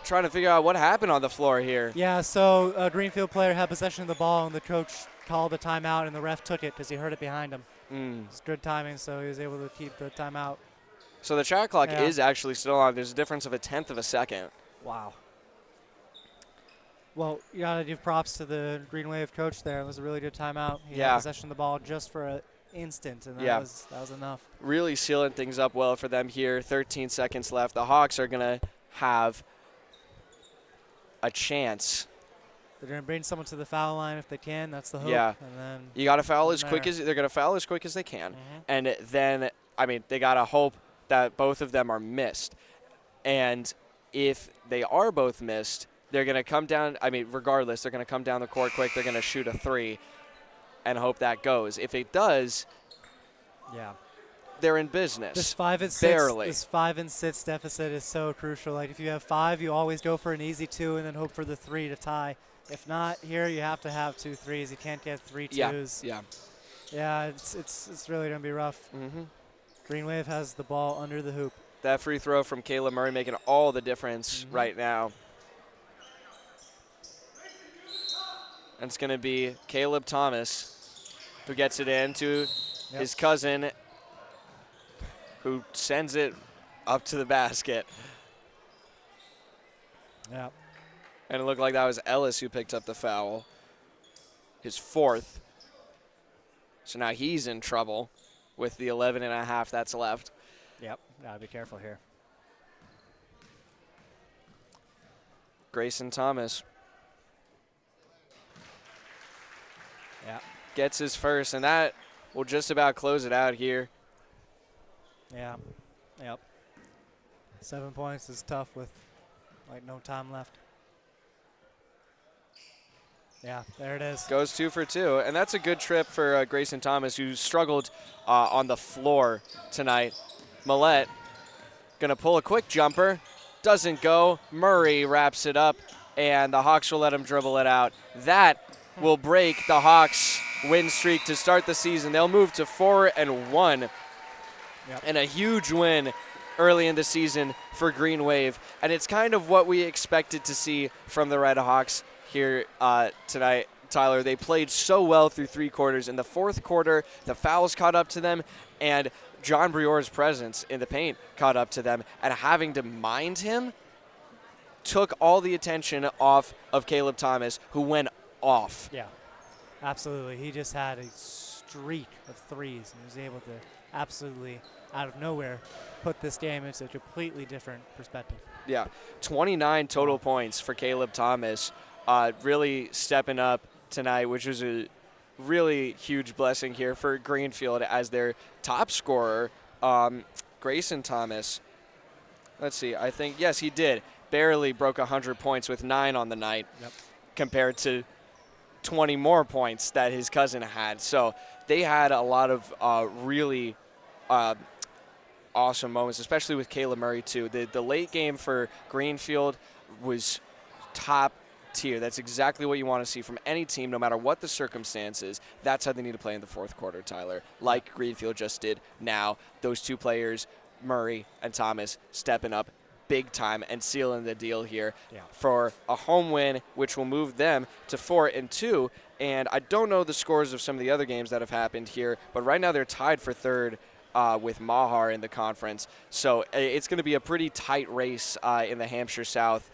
Trying to figure out what happened on the floor here. Yeah, so a Greenfield player had possession of the ball, and the coach called the timeout, and the ref took it because he heard it behind him. It's good timing, so he was able to keep the timeout. So the shot clock Yeah. is actually still on. There's a difference of 1/10 of a second. Wow. Well, you got to give props to the Green Wave coach there. It was a really good timeout. He Yeah. had possession of the ball just for an instant, and that, Yeah. that was enough. Really sealing things up well for them here. 13 seconds left. The Hawks are going to have a chance They're going to bring someone to the foul line if they can. That's the hope. Yeah. And then You got to foul from as quick there. as they're going to foul as quick as they can. Mhm. And then, I mean, they got to hope that both of them are missed. And if they are both missed, they're going to come down. I mean, regardless, they're going to come down the court quick. They're going to shoot a 3 and hope that goes. If it does, Yeah. they're in business. This 5 and 6. Barely. This 5 and 6 deficit is so crucial. Like if you have 5, you always go for an easy 2 and then hope for the 3 to tie. If not, here you have to have 2 threes. You can't get 3 twos. Yeah. Yeah, it's really gonna be rough. Mm-hmm. Green Wave has the ball under the hoop. That free throw from Caleb Murray making all the difference Mhm. right now. And it's going to be Caleb Thomas who gets it in to Yep. his cousin, who sends it up to the basket. Yeah. And it looked like that was Ellis who picked up the foul, his 4th. So now he's in trouble with the 11 and a half that's left. Yep. Gotta be careful here. Grayson Thomas Yeah. gets his first, and that will just about close it out here. Yeah. Yep. 7 points is tough with like no time left. Yeah, there it is. Goes 2 for 2, and that's a good trip for Grayson Thomas, who struggled on the floor tonight. Millette going to pull a quick jumper. Doesn't go. Murray wraps it up, and the Hawks will let him dribble it out. That will break the Hawks' win streak to start the season. They'll move to 4-1, Yep. and a huge win early in the season for Green Wave. And it's kind of what we expected to see from the Red Hawks here tonight, Tyler. They played so well through 3 quarters. In the 4th quarter, the fouls caught up to them, and John Brior's presence in the paint caught up to them. And having to mind him took all the attention off of Caleb Thomas, who went off. Yeah, absolutely. He just had a streak of threes and was able to absolutely, out of nowhere, put this game into a completely different perspective. Yeah, 29 total points for Caleb Thomas. Really stepping up tonight, which was a really huge blessing here for Greenfield as their top scorer, Grayson Thomas. Let's see, I think, yes, he did. Barely broke 100 points with 9 on the night. Yep. Compared to 20 more points that his cousin had. So they had a lot of really awesome moments, especially with Caleb Murray, too. The late game for Greenfield was top tier. That's exactly what you want to see from any team, no matter what the circumstances. That's how they need to play in the 4th quarter, Tyler, like Greenfield just did now. Those 2 players, Murray and Thomas, stepping up big time and sealing the deal here for a home win, which will move them to 4-2. And I don't know the scores of some of the other games that have happened here, but right now they're tied for 3rd with Mahar in the conference. So it's going to be a pretty tight race in the Hampshire South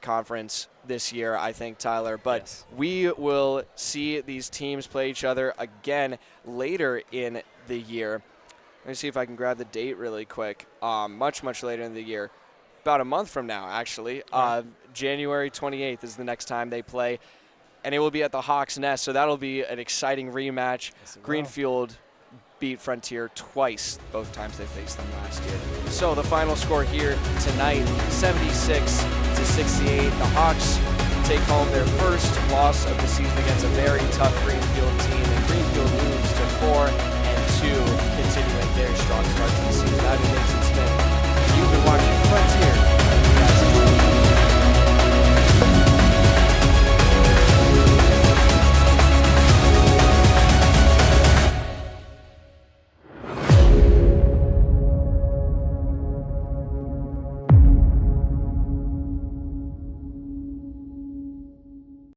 conference this year, I think, Tyler. But Yes. we will see these teams play each other again later in the year. Let me see if I can grab the date really quick. Much later in the year. About a month from now, actually. January 28th is the next time they play, and it will be at the Hawks' Nest, so that'll be an exciting rematch. Yes, it will. Greenfield beat Frontier twice, both times they faced them last year. So the final score here tonight, 76-68. The Hawks take home their first loss of the season against a very tough Greenfield team, and Greenfield moves to 4-2, continuing their strong start to the season. That is Mason Smith.